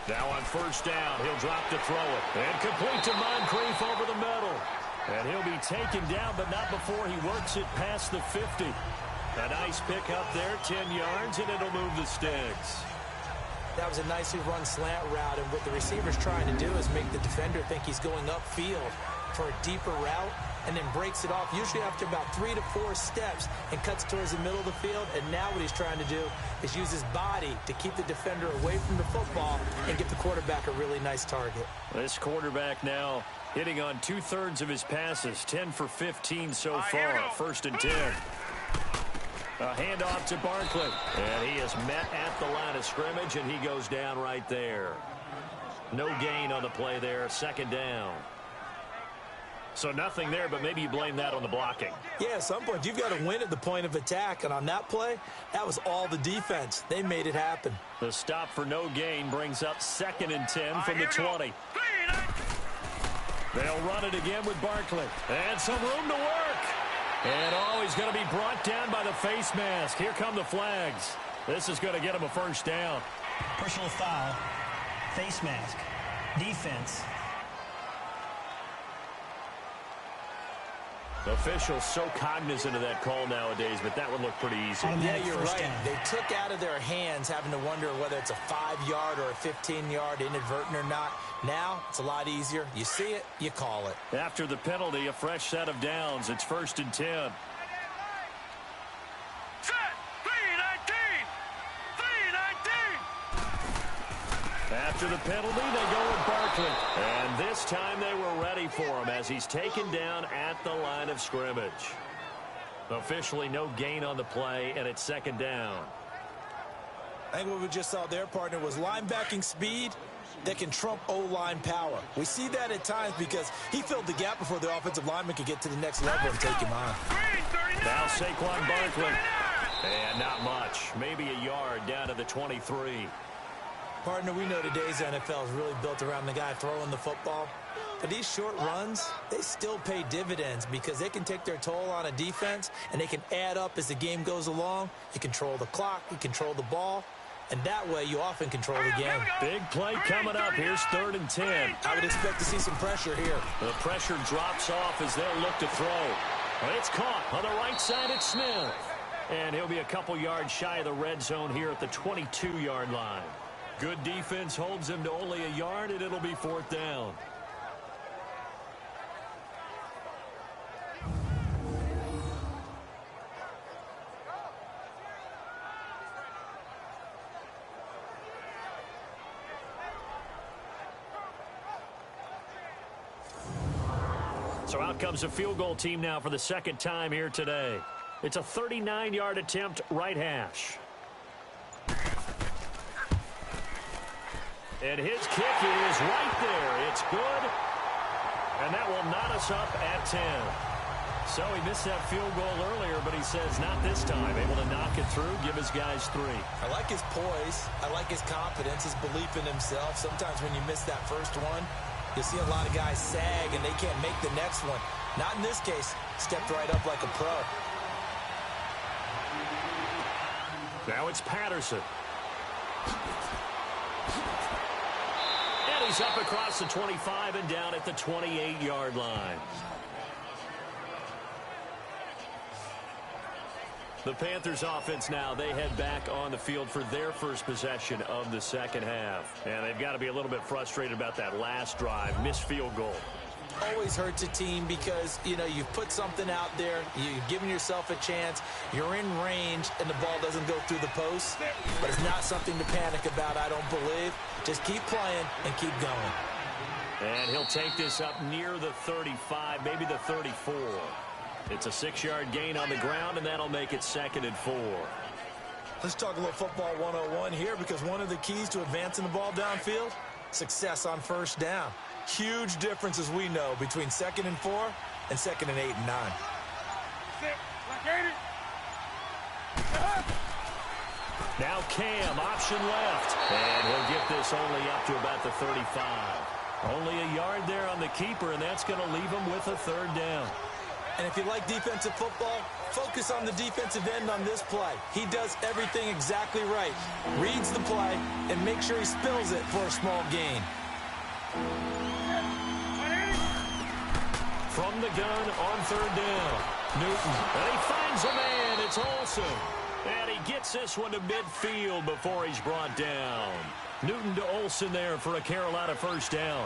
Now on first down, he'll drop to throw it. And complete to Moncrief over the middle. And he'll be taken down, but not before he works it past the 50. A nice pick up there, 10 yards, and it'll move the sticks. That was a nicely run slant route, and what the receiver's trying to do is make the defender think he's going upfield for a deeper route, and then breaks it off, usually after about 3 to 4 steps, and cuts towards the middle of the field. And now what he's trying to do is use his body to keep the defender away from the football and get the quarterback a really nice target. This quarterback now hitting on 2/3 of his passes, 10 for 15 so far, 1st and 10. A handoff to Barkley. And he is met at the line of scrimmage, and he goes down right there. No gain on the play there, 2nd down. So nothing there, but maybe you blame that on the blocking. Yeah, at some point, you've got to win at the point of attack. And on that play, that was all the defense. They made it happen. The stop for no gain brings up 2nd and 10 from the 20. They'll run it again with Barkley. And some room to work. And he's going to be brought down by the face mask. Here come the flags. This is going to get him a 1st down. Personal foul, face mask, defense. Officials so cognizant of that call nowadays, but that would look pretty easy. Yeah, you're right. They took out of their hands having to wonder whether it's a 5-yard or a 15-yard, inadvertent or not. Now, it's a lot easier. You see it, you call it. After the penalty, a fresh set of downs. It's 1st and 10. Set, 3-19. After the penalty, they go with Barkley. And this time they were ready for him as he's taken down at the line of scrimmage. Officially no gain on the play, and it's second down. I think what we just saw there, partner, was linebacking speed that can trump O-line power. We see that at times because he filled the gap before the offensive lineman could get to the next level and take him on. Now Saquon Barkley. And not much. Maybe a yard down to the 23. Partner, we know today's NFL is really built around the guy throwing the football. But these short runs, they still pay dividends because they can take their toll on a defense and they can add up as the game goes along. You control the clock, you control the ball, and that way you often control the game. Big play coming up. Here's 3rd and 10. I would expect to see some pressure here. The pressure drops off as they'll look to throw. But it's caught on the right side. It's Smith. And he'll be a couple yards shy of the red zone here at the 22-yard line. Good defense holds him to only a yard, and it'll be 4th down. So out comes a field goal team now for the second time here today. It's a 39-yard attempt, right hash. And his kick is right there. It's good. And that will knot us up at 10. So he missed that field goal earlier, but he says not this time. Able to knock it through, give his guys 3. I like his poise. I like his confidence, his belief in himself. Sometimes when you miss that first one, you see a lot of guys sag and they can't make the next one. Not in this case. Stepped right up like a pro. Now it's Patterson. And he's up across the 25 and down at the 28-yard line. The Panthers offense now, they head back on the field for their first possession of the second half. And they've got to be a little bit frustrated about that last drive, missed field goal. Always hurts a team because, you know, you've put something out there, you've given yourself a chance, you're in range, and the ball doesn't go through the post. But it's not something to panic about, I don't believe. Just keep playing and keep going. And he'll take this up near the 35, maybe the 34. It's a 6-yard gain on the ground, and that'll make it 2nd and 4. Let's talk a little football 101 here because one of the keys to advancing the ball downfield, success on first down. Huge difference, as we know, between 2nd and 4 and 2nd and 8 and 9. Now Cam, option left. And he'll get this only up to about the 35. Only a yard there on the keeper, and that's going to leave him with a 3rd down. And if you like defensive football, focus on the defensive end on this play. He does everything exactly right. Reads the play and makes sure he spills it for a small gain. From the gun on 3rd down. Newton. And he finds a man. It's Olsen. And he gets this one to midfield before he's brought down. Newton to Olsen there for a Carolina first down.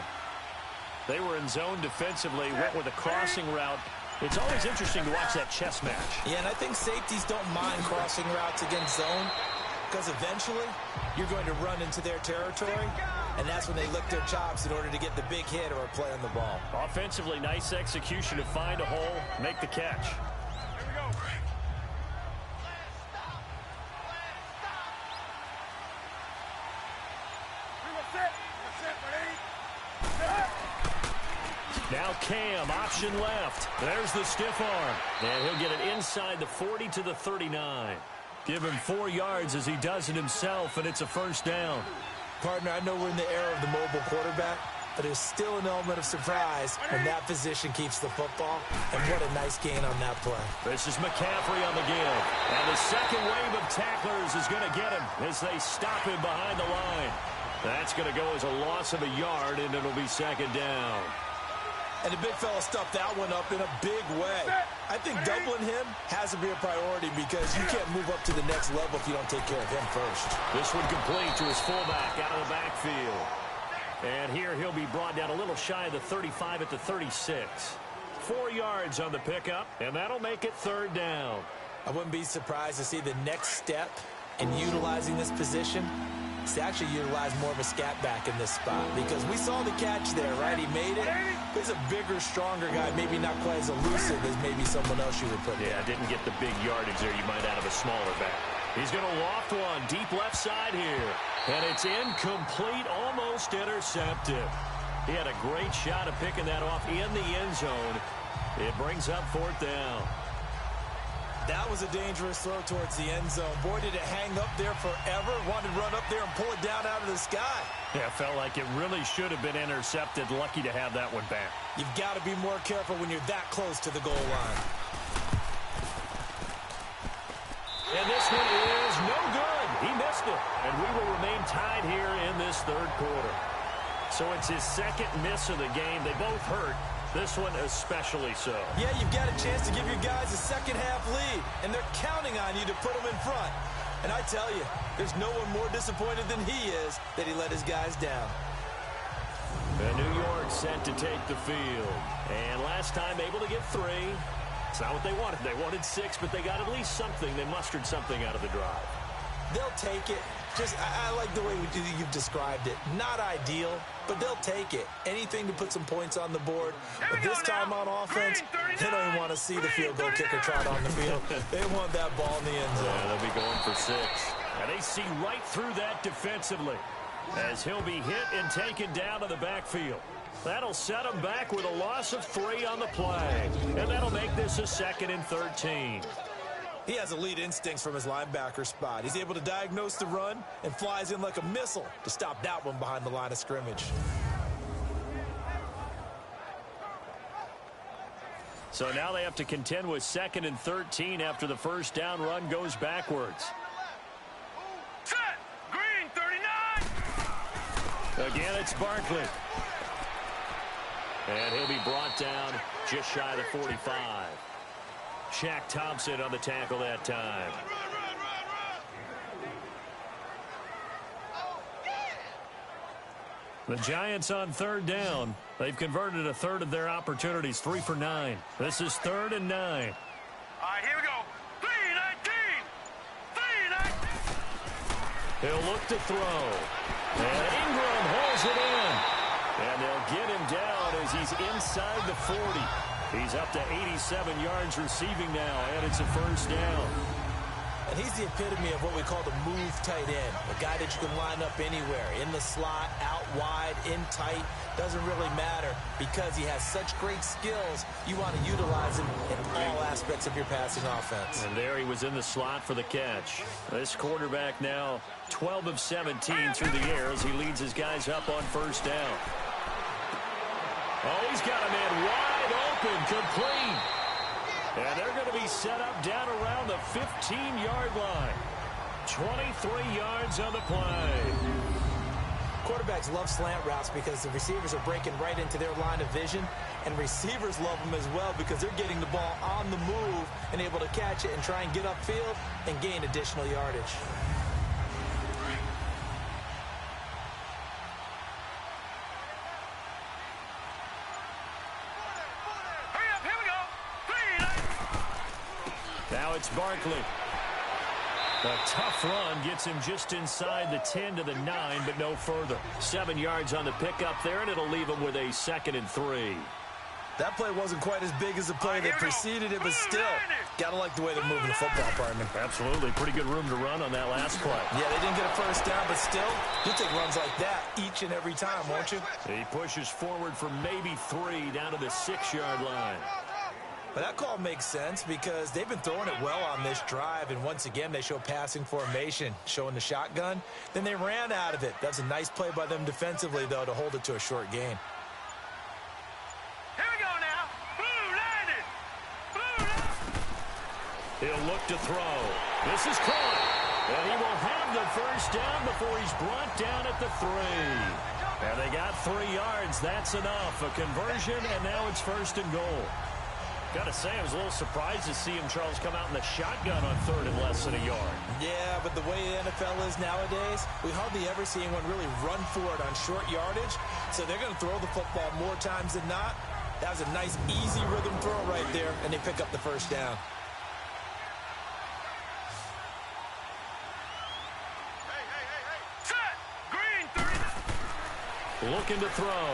They were in zone defensively, went with a crossing route. It's always interesting to watch that chess match. Yeah, and I think safeties don't mind crossing routes against zone because eventually you're going to run into their territory, and that's when they lick their chops in order to get the big hit or a play on the ball. Offensively, nice execution to find a hole, make the catch. Now Cam, option left. There's the stiff arm. And he'll get it inside the 40 to the 39. Give him 4 yards as he does it himself, and it's a first down. Partner, I know we're in the era of the mobile quarterback, but there's still an element of surprise when that position keeps the football. And what a nice gain on that play. This is McCaffrey on the give. And the second wave of tacklers is going to get him as they stop him behind the line. That's going to go as a loss of a yard, and it'll be second down. And the big fella stuffed that one up in a big way. I think doubling him has to be a priority because you can't move up to the next level if you don't take care of him first. This one complete to his fullback out of the backfield. And here he'll be brought down a little shy of the 35 at the 36. 4 yards on the pickup, and that'll make it 3rd down. I wouldn't be surprised to see the next step in utilizing this position He's actually utilized more of a scat back in this spot because we saw the catch there, right? He made it. He's a bigger, stronger guy, maybe not quite as elusive as maybe someone else you would put there. Yeah, didn't get the big yardage there you might out of a smaller back. He's going to loft one deep left side here. And it's incomplete, almost intercepted. He had a great shot of picking that off in the end zone. It brings up 4th down. That was a dangerous throw towards the end zone. Boy, did it hang up there forever. Wanted to run up there and pull it down out of the sky. Yeah, felt like it really should have been intercepted. Lucky to have that one back. You've got to be more careful when you're that close to the goal line. And this one is no good. He missed it. And we will remain tied here in this 3rd quarter. So it's his 2nd miss of the game. They both hurt. This one especially so. Yeah, you've got a chance to give your guys a second-half lead, and they're counting on you to put them in front. And I tell you, there's no one more disappointed than he is that he let his guys down. And New York set to take the field. And last time able to get 3. It's not what they wanted. They wanted 6, but they got at least something. They mustered something out of the drive. They'll take it. I like the way you've described it. Not ideal, but they'll take it. Anything to put some points on the board. But this time on offense, they don't even want to see the field goal kicker trot on the field. They want that ball in the end zone. Yeah, they'll be going for 6. And they see right through that defensively as he'll be hit and taken down to the backfield. That'll set him back with a loss of 3 on the play. And that'll make this a 2nd and 13. He has elite instincts from his linebacker spot. He's able to diagnose the run and flies in like a missile to stop that one behind the line of scrimmage. So now they have to contend with 2nd and 13 after the 1st down run goes backwards. Set. Green, 39. Again, it's Barkley. And he'll be brought down just shy of the 45. Shaq Thompson on the tackle that time. The Giants on 3rd down. They've converted a 1/3 of their opportunities, 3 for 9. This is 3rd and 9. All right, here we go. 3-19. 3-19. He'll look to throw. And Ingram holds it in. And they'll get him down as he's inside the 40. He's up to 87 yards receiving now, and it's a 1st down. And he's the epitome of what we call the move tight end. A guy that you can line up anywhere, in the slot, out wide, in tight. Doesn't really matter because he has such great skills. You want to utilize him in all aspects of your passing offense. And there he was in the slot for the catch. This quarterback now 12 of 17 through the air as he leads his guys up on 1st down. Oh, he's got a man wide open, complete. And they're going to be set up down around the 15-yard line. 23 yards on the play. Quarterbacks love slant routes because the receivers are breaking right into their line of vision, and receivers love them as well because they're getting the ball on the move and able to catch it and try and get upfield and gain additional yardage. Now it's Barkley. A tough run gets him just inside the 10 to the 9, but no further. 7 yards on the pickup there, and it'll leave him with a 2nd and 3. That play wasn't quite as big as the play that preceded it, but still, gotta like the way they're moving the football, partner. Absolutely. Pretty good room to run on that last play. Yeah, they didn't get a 1st down, but still, you'll take runs like that each and every time, won't you? He pushes forward for maybe 3 down to the 6-yard line. But that call makes sense because they've been throwing it well on this drive, and once again, they show passing formation, showing the shotgun. Then they ran out of it. That's a nice play by them defensively, though, to hold it to a short gain. Here we go now. Blue landed. Blue landed. He'll look to throw. This is caught. And he will have the 1st down before he's brought down at the 3. And they got 3 yards. That's enough. A conversion, and now it's 1st and goal. Got to say, I was a little surprised to see him, Charles, come out in the shotgun on 3rd and less than a yard. Yeah, but the way the NFL is nowadays, we hardly ever see anyone really run for it on short yardage. So they're going to throw the football more times than not. That was a nice, easy rhythm throw right there, and they pick up the 1st down. Set. Looking to throw.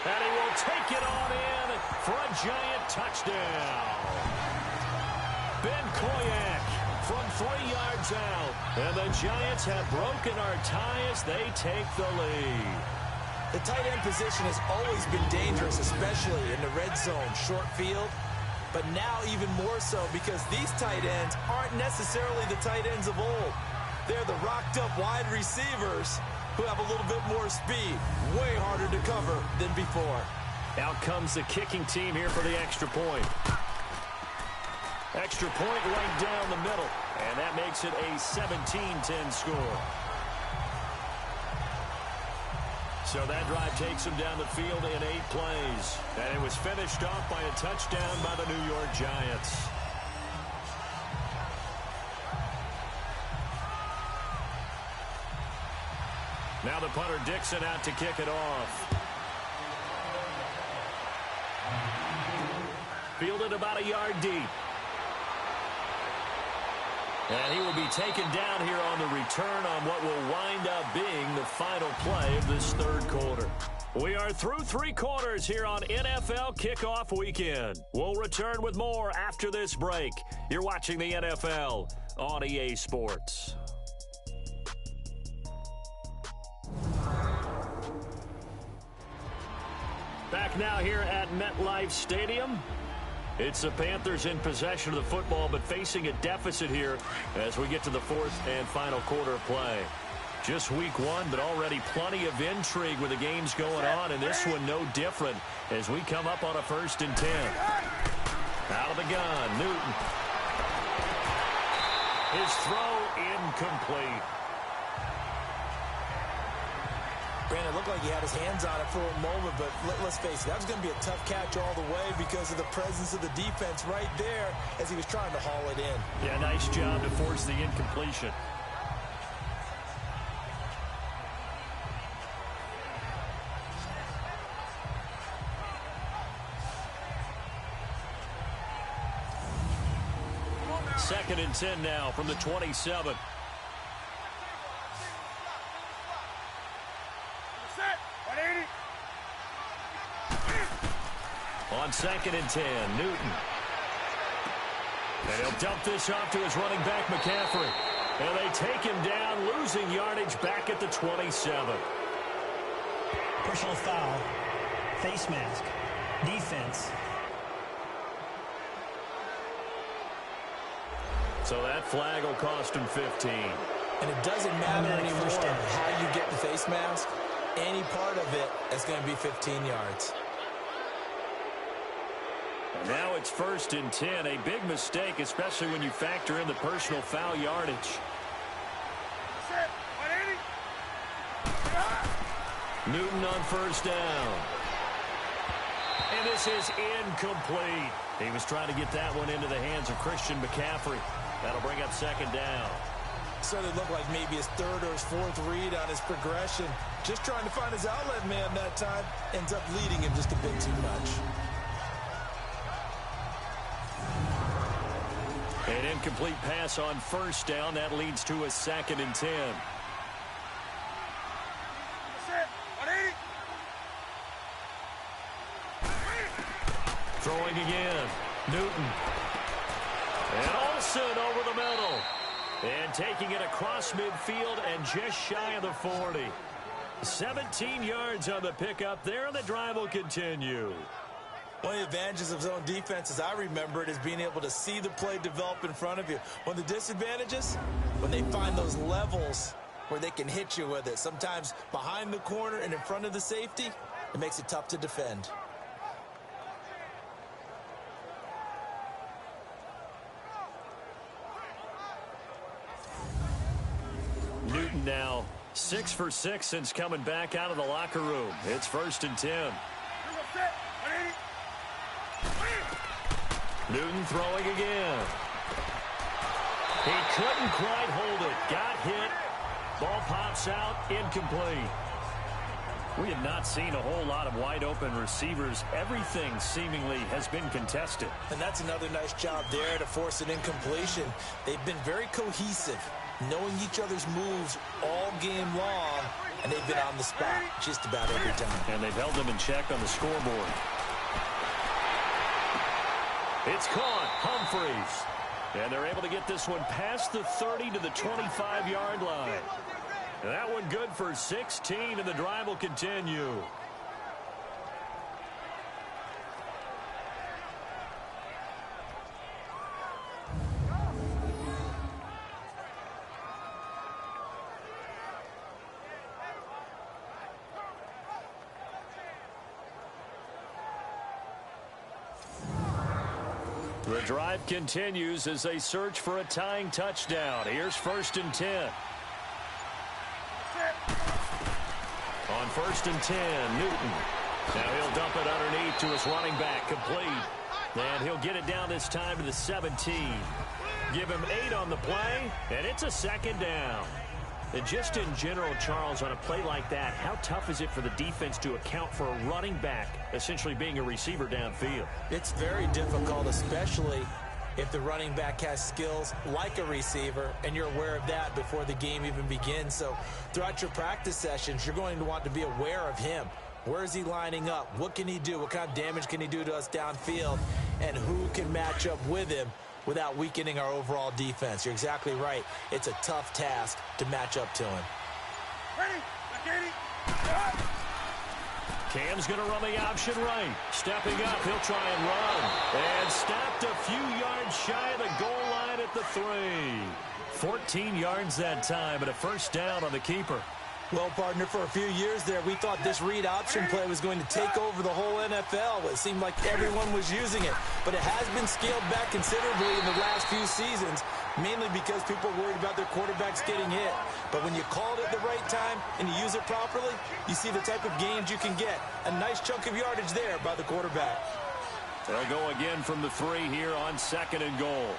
And he will take it on in for a Giant touchdown. Ben Koyak from 3 yards out. And the Giants have broken our tie as they take the lead. The tight end position has always been dangerous, especially in the red zone, short field. But now even more so because these tight ends aren't necessarily the tight ends of old. They're the rocked-up wide receivers who have a little bit more speed. Way harder to cover than before. Out comes the kicking team here for the extra point. Extra point right down the middle. And that makes it a 17-10 score. So that drive takes them down the field in 8 plays. And it was finished off by a touchdown by the New York Giants. Now the punter Dixon out to kick it off. Fielded about a yard deep. And he will be taken down here on the return on what will wind up being the final play of this third quarter. We are through 3 quarters here on NFL Kickoff Weekend. We'll return with more after this break. You're watching the NFL on EA Sports. Back now here at MetLife Stadium. It's the Panthers in possession of the football, but facing a deficit here as we get to the 4th and final quarter of play. Just week 1, but already plenty of intrigue with the games going on, and this one no different as we come up on a 1st and 10. Out of the gun, Newton. His throw incomplete. Brandon, it looked like he had his hands on it for a moment, but let's face it, that was going to be a tough catch all the way because of the presence of the defense right there as he was trying to haul it in. Yeah, nice job to force the incompletion. Second and 10 now from the 27. On 2nd and 10, Newton. And he'll dump this off to his running back, McCaffrey. And they take him down, losing yardage back at the 27. Personal foul, face mask, defense. So that flag will cost him 15. And it doesn't matter anymore how you get the face mask. Any part of it is going to be 15 yards. Now it's 1st and 10. A big mistake, especially when you factor in the personal foul yardage. Newton on 1st down. And this is incomplete. He was trying to get that one into the hands of Christian McCaffrey. That'll bring up 2nd down. So it looked like maybe his 3rd or his 4th read on his progression. Just trying to find his outlet man that time. Ends up leading him just a bit too much. An incomplete pass on 1st down. That leads to a 2nd and 10. Throwing again. Newton. And Olsen over the middle. And taking it across midfield and just shy of the 40. 17 yards on the pickup there, and the drive will continue. One of the advantages of zone defense, as I remember it, is being able to see the play develop in front of you. One of the disadvantages, when they find those levels where they can hit you with it, sometimes behind the corner and in front of the safety, it makes it tough to defend. Newton now 6 for 6 since coming back out of the locker room. It's 1st and 10. Newton throwing again. He couldn't quite hold it. Got hit. Ball pops out. Incomplete. We have not seen a whole lot of wide open receivers. Everything seemingly has been contested. And that's another nice job there to force an incompletion. They've been very cohesive, knowing each other's moves all game long, and they've been on the spot just about every time. And they've held them in check on the scoreboard. It's caught. Humphreys. And they're able to get this one past the 30 to the 25-yard line. And that one good for 16, and the drive will continue. The drive continues as they search for a tying touchdown. Here's 1st and 10. On 1st and 10, Newton. Now he'll dump it underneath to his running back, complete. And he'll get it down this time to the 17. Give him 8 on the play, and it's a 2nd down. And just in general, Charles, on a play like that, how tough is it for the defense to account for a running back essentially being a receiver downfield? It's very difficult, especially if the running back has skills like a receiver, and you're aware of that before the game even begins. So throughout your practice sessions, you're going to want to be aware of him. Where is he lining up? What can he do? What kind of damage can he do to us downfield? And who can match up with him without weakening our overall defense? You're exactly right. It's a tough task to match up to him. Cam's going to run the option right. Stepping up, he'll try and run. And stopped a few yards shy of the goal line at the 3. 14 yards that time, but a 1st down on the keeper. Well, partner, for a few years there, we thought this read option play was going to take over the whole NFL. It seemed like everyone was using it, but it has been scaled back considerably in the last few seasons, mainly because people are worried about their quarterbacks getting hit. But when you call it at the right time and you use it properly, you see the type of gains you can get. A nice chunk of yardage there by the quarterback. They'll go again from the 3 here on 2nd and goal.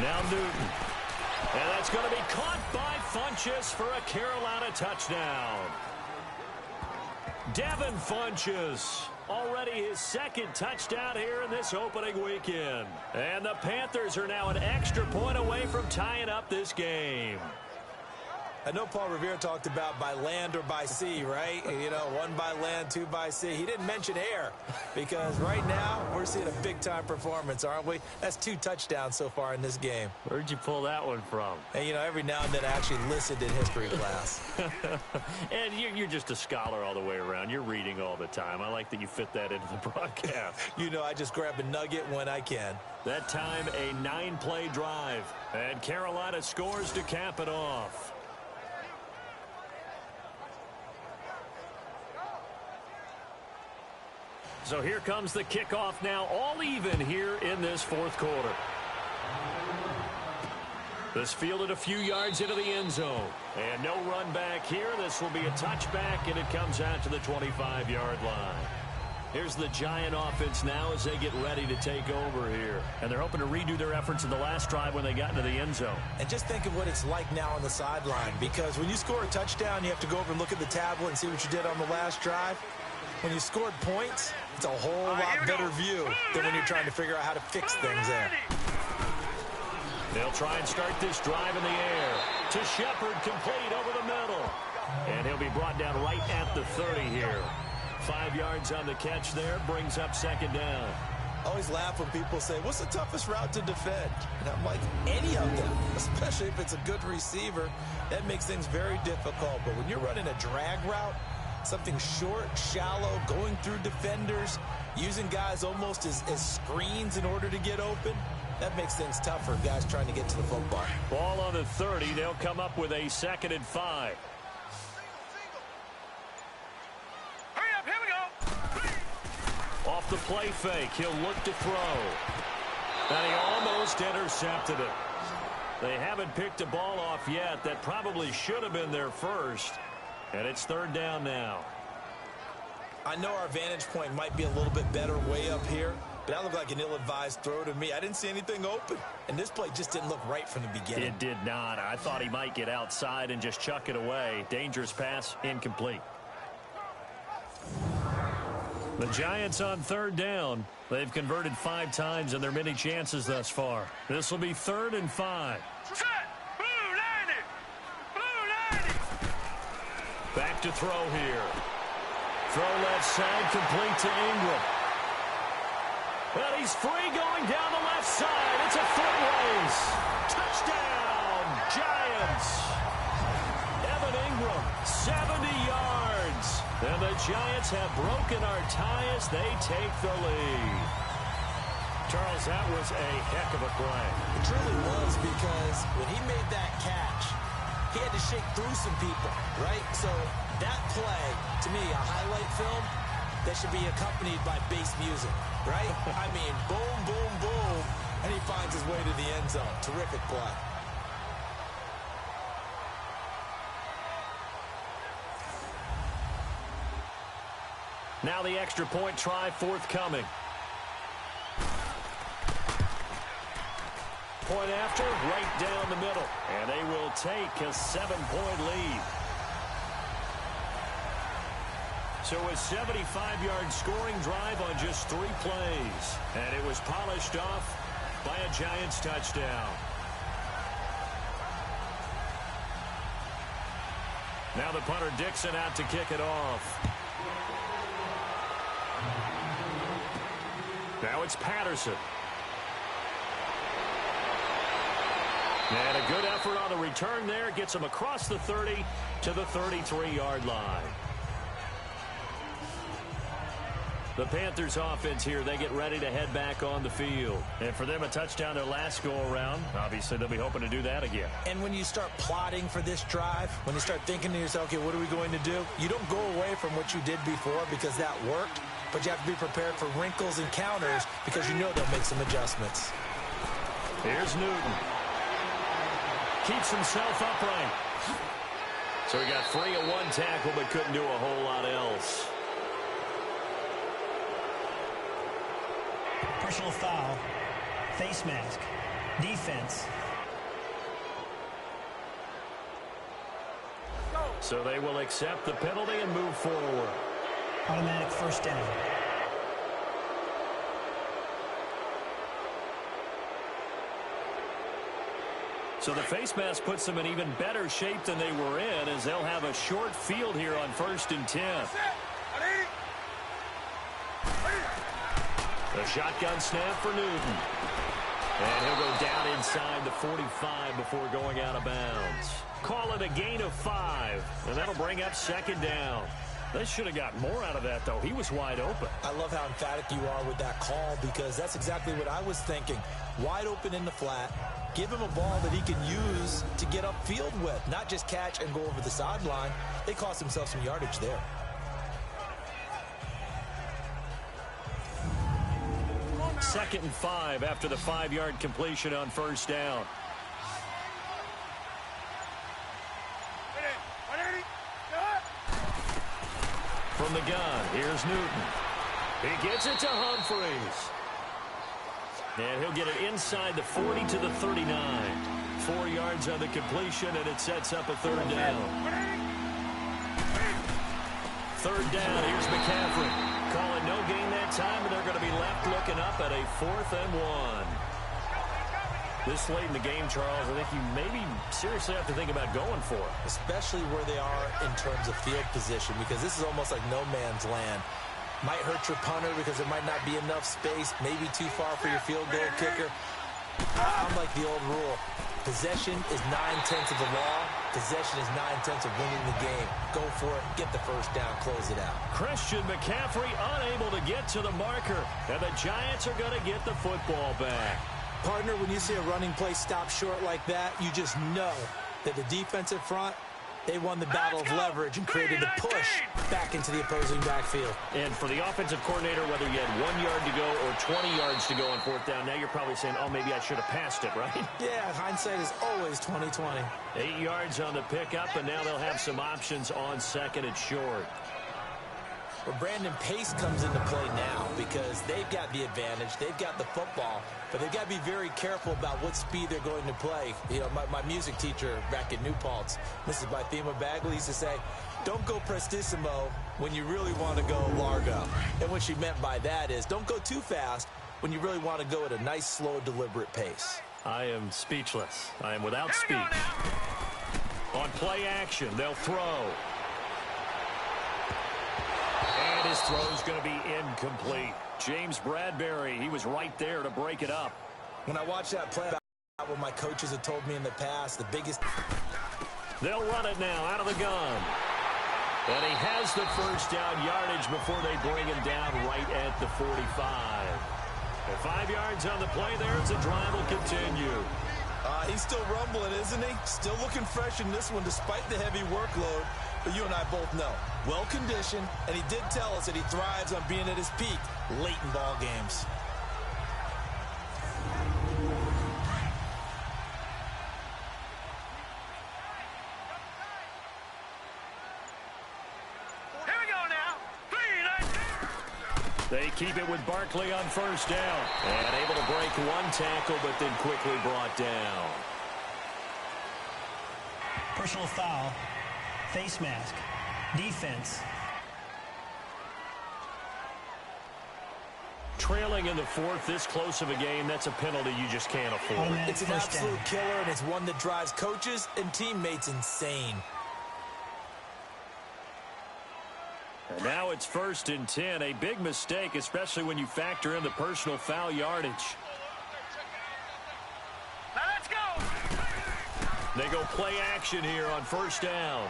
Now Newton. And that's going to be caught by Funchess for a Carolina touchdown. Devin Funchess, already his 2nd touchdown here in this opening weekend. And the Panthers are now an extra point away from tying up this game. I know Paul Revere talked about by land or by sea, right? You know, 1 by land, 2 by sea. He didn't mention air because right now we're seeing a big-time performance, aren't we? That's 2 touchdowns so far in this game. Where'd you pull that one from? And, you know, every now and then I actually listened in history class. And you're just a scholar all the way around. You're reading all the time. I like that you fit that into the broadcast. You know, I just grab a nugget when I can. That time, a 9-play drive. And Carolina scores to cap it off. So here comes the kickoff now, all even here in this 4th quarter. This fielded a few yards into the end zone. And no run back here. This will be a touchback, and it comes out to the 25-yard line. Here's the Giant offense now as they get ready to take over here. And they're hoping to redo their efforts in the last drive when they got into the end zone. And just think of what it's like now on the sideline, because when you score a touchdown, you have to go over and look at the tablet and see what you did on the last drive. When you scored points, it's a whole lot better view than when you're trying to figure out how to fix things there. They'll try and start this drive in the air. To Shepard, complete over the middle. And he'll be brought down right at the 30 here. 5 yards on the catch there, brings up 2nd down. I always laugh when people say, what's the toughest route to defend? And I'm like, any of them, especially if it's a good receiver. That makes things very difficult. But when you're running a drag route, something short, shallow, going through defenders, using guys almost as screens in order to get open, that makes things tough for guys trying to get to the football. Ball on the 30. They'll come up with a 2nd and 5. Hurry up, here we go. Off the play fake, he'll look to throw. And he almost intercepted it. They haven't picked a ball off yet. That probably should have been their first. And it's 3rd down now. I know our vantage point might be a little bit better way up here, but that looked like an ill-advised throw to me. I didn't see anything open, and this play just didn't look right from the beginning. It did not. I thought he might get outside and just chuck it away. Dangerous pass, incomplete. The Giants on third down. They've converted 5 times in their many chances thus far. This will be 3rd and 5. Set. Blue 90. Blue 90. Back to throw here. Throw left side, complete to Ingram. Well, he's free going down the left side. It's a foot race. Touchdown, Giants. Evan Ingram, 70 yards. And the Giants have broken our tie as they take the lead. Charles, that was a heck of a play. It truly was, because when he made that catch, he had to shake through some people, right? So that play, to me, a highlight film that should be accompanied by bass music, right? I mean, boom, boom, boom, and he finds his way to the end zone. Terrific play. Now the extra point try forthcoming. Point after, right down the middle. And they will take a 7-point lead. So a 75-yard scoring drive on just 3 plays. And it was polished off by a Giants touchdown. Now the punter Dixon out to kick it off. Now it's Patterson. And a good effort on the return there. Gets him across the 30 to the 33-yard line. The Panthers offense here, they get ready to head back on the field. And for them, a touchdown their last go-around. Obviously, they'll be hoping to do that again. And when you start plotting for this drive, when you start thinking to yourself, okay, what are we going to do? You don't go away from what you did before because that worked, but you have to be prepared for wrinkles and counters because you know they'll make some adjustments. Here's Newton. Keeps himself upright. So he got free of 1 tackle but couldn't do a whole lot else. Personal foul, face mask, defense. So they will accept the penalty and move forward. Automatic first down. So the face mask puts them in even better shape than they were in, as they'll have a short field here on 1st and 10. The shotgun snap for Newton. And he'll go down inside the 45 before going out of bounds. Call it a gain of 5, and that'll bring up 2nd down. They should have got more out of that, though. He was wide open. I love how emphatic you are with that call, because that's exactly what I was thinking. Wide open in the flat. Give him a ball that he can use to get upfield with, not just catch and go over the sideline. They cost themselves some yardage there. Second and 5 after the 5-yard completion on 1st down. From the gun, here's Newton. He gets it to Humphreys. And he'll get it inside the 40 to the 39. 4 yards on the completion, and it sets up a 3rd down. 3rd down, here's McCaffrey. Calling no gain that time, and they're going to be left looking up at a 4th and 1. This late in the game, Charles, I think you maybe seriously have to think about going for it. Especially where they are in terms of field position, because this is almost like no man's land. Might hurt your punter because there might not be enough space, maybe too far for your field goal kicker. I'm like the old rule. Possession is 9/10 of the law. Possession is 9/10 of winning the game. Go for it. Get the 1st down. Close it out. Christian McCaffrey unable to get to the marker. And the Giants are going to get the football back. Partner, when you see a running play stop short like that, you just know that the defensive front, they won the battle of leverage and created a push back into the opposing backfield. And for the offensive coordinator, whether you had 1 yard to go or 20 yards to go on 4th down, now you're probably saying, oh, maybe I should have passed it, right? Yeah, hindsight is always 20/20. 8 yards on the pickup, and now they'll have some options on 2nd and short. Well, Brandon, pace comes into play now because they've got the advantage. They've got the football, but they've got to be very careful about what speed they're going to play. You know, my music teacher back at New Paltz, Mrs. Bythema Bagley, used to say, don't go prestissimo when you really want to go largo. And what she meant by that is don't go too fast when you really want to go at a nice, slow, deliberate pace. I am speechless. I am without speech. On play action, they'll throw. And his throw's going to be incomplete. James Bradbury, he was right there to break it up. When I watch that play, what my coaches have told me in the past, the biggest... They'll run it now out of the gun. And he has the first down yardage before they bring him down right at the 45. And 5 yards on the play there as the drive will continue. He's still rumbling, isn't he? Still looking fresh in this one despite the heavy workload. But you and I both know, well-conditioned, and he did tell us that he thrives on being at his peak late in ball games. Here we go now. 3-19. They keep it with Barkley on first down. And able to break one tackle, but then quickly brought down. Personal foul. Face mask. Defense. Trailing in the fourth, this close of a game, that's a penalty you just can't afford. Automatic It's an first absolute down. killer, and it's one that drives coaches and teammates insane. And now it's 1st and 10. A big mistake, especially when you factor in the personal foul yardage. Now let's go. They go play action here on first down.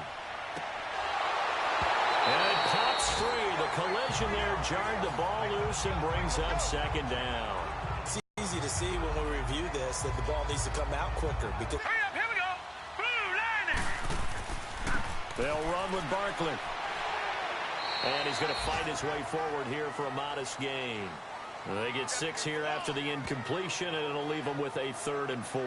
And it pops free. The collision there jarred the ball loose and brings up 2nd down. It's easy to see when we review this that the ball needs to come out quicker because... Hurry up, here we go. Blue line. They'll run with Barkley. And he's going to fight his way forward here for a modest gain. They get 6 here after the incompletion, and it'll leave them with a 3rd and 4.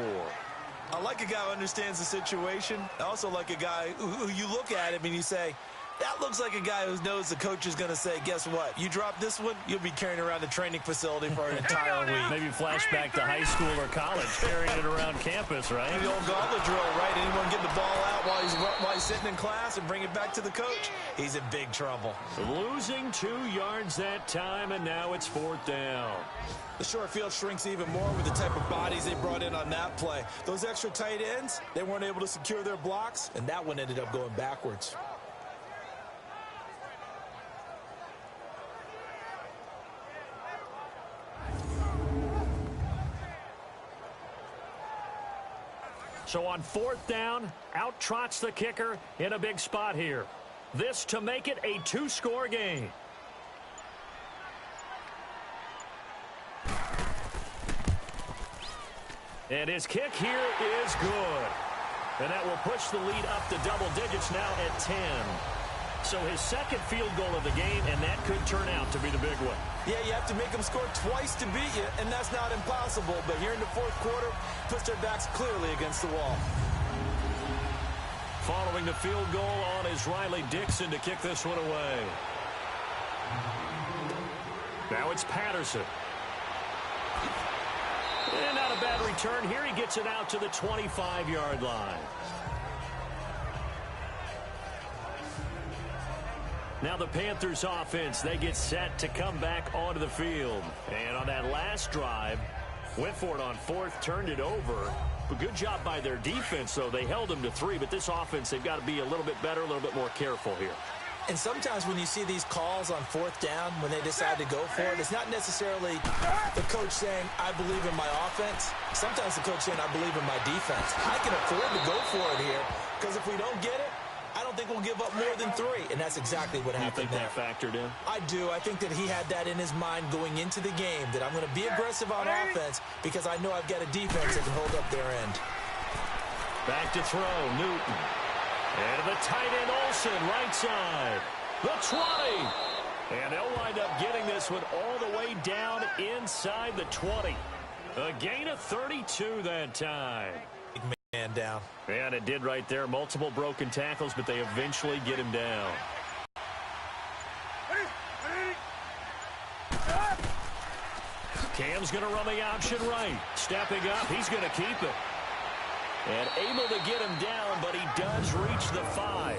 I like a guy who understands the situation. I also like a guy who you look at him and you say, that looks like a guy who knows the coach is going to say, guess what? You drop this one, you'll be carrying around the training facility for an entire week. Maybe flashback to high school or college, carrying it around campus, right? The old gauntlet drill, right? Anyone get the ball out while he's sitting in class and bring it back to the coach? He's in big trouble. Losing 2 yards that time, and now it's 4th down. The short field shrinks even more with the type of bodies they brought in on that play. Those extra tight ends, they weren't able to secure their blocks, and that one ended up going backwards. So on 4th down, out trots the kicker in a big spot here. This to make it a 2-score game. And his kick here is good. And that will push the lead up to double digits now at 10. So his 2nd field goal of the game, and that could turn out to be the big one. Yeah, you have to make them score twice to beat you, and that's not impossible. But here in the 4th quarter, puts their backs clearly against the wall. Following the field goal on is Riley Dixon to kick this one away. Now it's Patterson. And not a bad return here. He gets it out to the 25-yard line. Now the Panthers offense, they get set to come back onto the field. And on that last drive, went for it on 4th, turned it over. But good job by their defense, though. They held them to 3, but this offense, they've got to be a little bit better, a little bit more careful here. And sometimes when you see these calls on 4th down, when they decide to go for it, it's not necessarily the coach saying, I believe in my offense. Sometimes the coach saying, I believe in my defense. I can afford to go for it here, because if we don't get it, I don't think we'll give up more than 3, and that's exactly what happened there. You think that factored in? I do. I think that he had that in his mind going into the game, that I'm going to be aggressive on offense because I know I've got a defense that can hold up their end. Back to throw, Newton. And the tight end Olsen, right side. The 20. And they'll wind up getting this one all the way down inside the 20. A gain of 32 that time. Man down. And it did right there. Multiple broken tackles, but they eventually get him down. Cam's going to run the option right. Stepping up, he's going to keep it. And able to get him down, but he does reach the 5.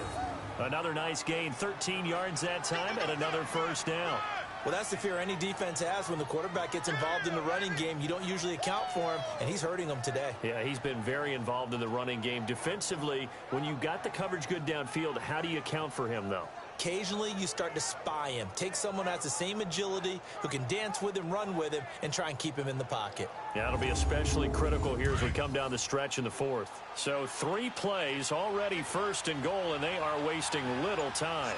Another nice gain, 13 yards that time, and another first down. Well, that's the fear any defense has when the quarterback gets involved in the running game. You don't usually account for him, and he's hurting them today. Yeah, he's been very involved in the running game. Defensively, when you got the coverage good downfield, how do you account for him, though? Occasionally, you start to spy him. Take someone who has the same agility, who can dance with him, run with him, and try and keep him in the pocket. Yeah, it'll be especially critical here as we come down the stretch in the fourth. So 3 plays, already first and goal, and they are wasting little time.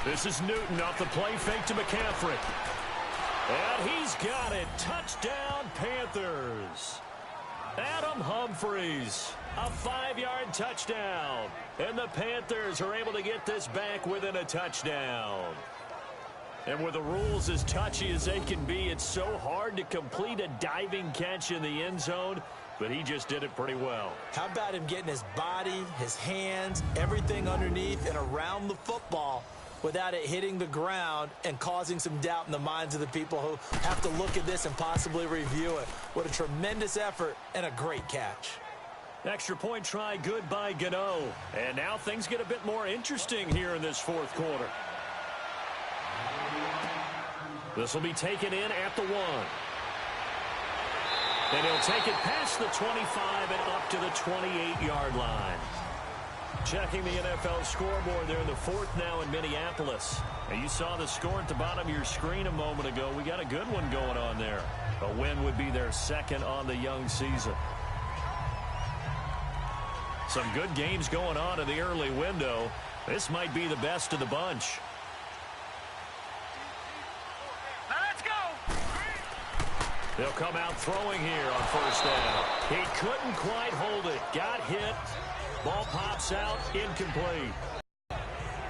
This is Newton off the play fake to McCaffrey. And he's got it. Touchdown, Panthers. Adam Humphries, a 5-yard touchdown. And the Panthers are able to get this back within a touchdown. And with the rules as touchy as they can be, it's so hard to complete a diving catch in the end zone, but he just did it pretty well. How about him getting his body, his hands, everything underneath and around the football without it hitting the ground and causing some doubt in the minds of the people who have to look at this and possibly review it. What a tremendous effort and a great catch. Extra point try good by Gano. And now things get a bit more interesting here in this fourth quarter. This will be taken in at the 1. And he'll take it past the 25 and up to the 28-yard line. Checking the NFL scoreboard there in the fourth now in Minneapolis. And you saw the score at the bottom of your screen a moment ago. We got a good one going on there. A win would be their second on the young season. Some good games going on in the early window. This might be the best of the bunch. Now let's go. They'll come out throwing here on first down. He couldn't quite hold it. Got hit. Ball pops out, incomplete.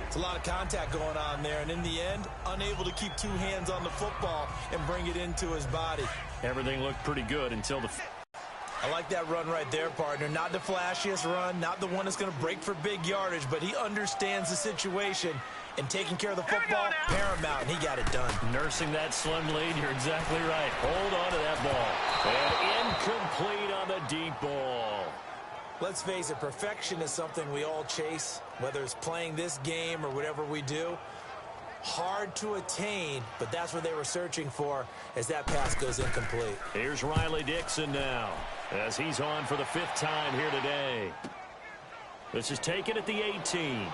It's a lot of contact going on there, and in the end, unable to keep 2 hands on the football and bring it into his body. Everything looked pretty good until the... I like that run right there, partner. Not the flashiest run, not the one that's going to break for big yardage, but he understands the situation, and taking care of the football, paramount, and he got it done. Nursing that slim lead, you're exactly right. Hold on to that ball. And incomplete on the deep ball. Let's face it, perfection is something we all chase, whether it's playing this game or whatever we do. Hard to attain, but that's what they were searching for as that pass goes incomplete. Here's Riley Dixon now as he's on for the 5th time here today. This is taken at the 18.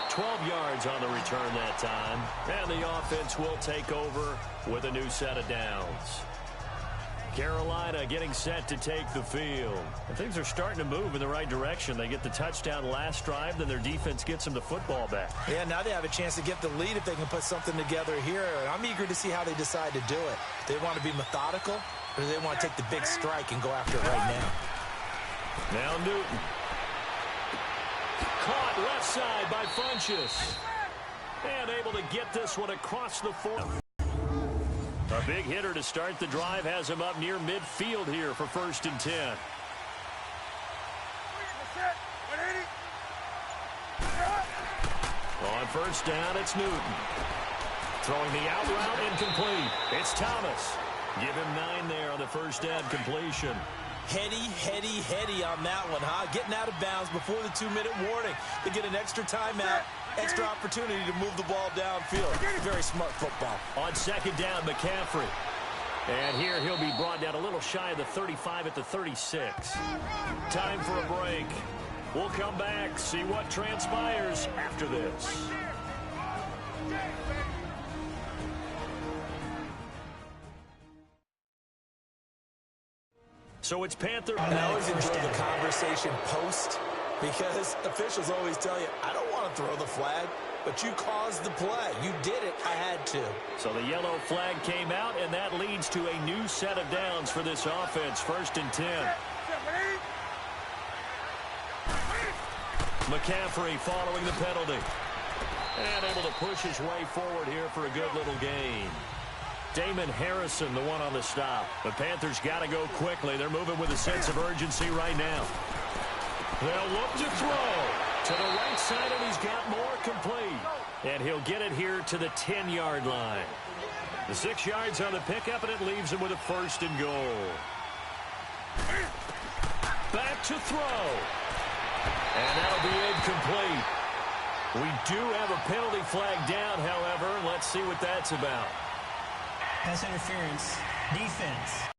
12 yards on the return that time. And the offense will take over with a new set of downs. Carolina getting set to take the field. And things are starting to move in the right direction. They get the touchdown last drive, then their defense gets them the football back. Yeah, now they have a chance to get the lead if they can put something together here. And I'm eager to see how they decide to do it. Do they want to be methodical, or do they want to take the big strike and go after it right now? Now Newton. Caught left side by Funchess. And able to get this one across the 4. A big hitter to start the drive has him up near midfield here for 1st and 10. On first down, it's Newton. Throwing the out route, incomplete. It's Thomas. Give him 9 there on the first down completion. Heady on that one, huh? Getting out of bounds before the 2-minute warning. They get an extra timeout, extra opportunity to move the ball downfield. Very smart football. On second down, McCaffrey. And here he'll be brought down a little shy of the 35 at the 36. Time for a break. We'll come back, see what transpires after this. So it's Panther. And I always enjoy the conversation post, because officials always tell you, I don't want to throw the flag, but you caused the play. You did it. I had to. So the yellow flag came out, and that leads to a new set of downs for this offense. 1st and 10. McCaffrey following the penalty. And able to push his way forward here for a good little gain. Damon Harrison, the one on the stop. The Panthers got to go quickly. They're moving with a sense of urgency right now. They'll look to throw to the right side, and he's got more complete. And he'll get it here to the 10-yard line. The 6 yards on the pickup, and it leaves him with a 1st and goal. Back to throw. And that'll be incomplete. We do have a penalty flag down, however. Let's see what that's about. Pass interference. Defense.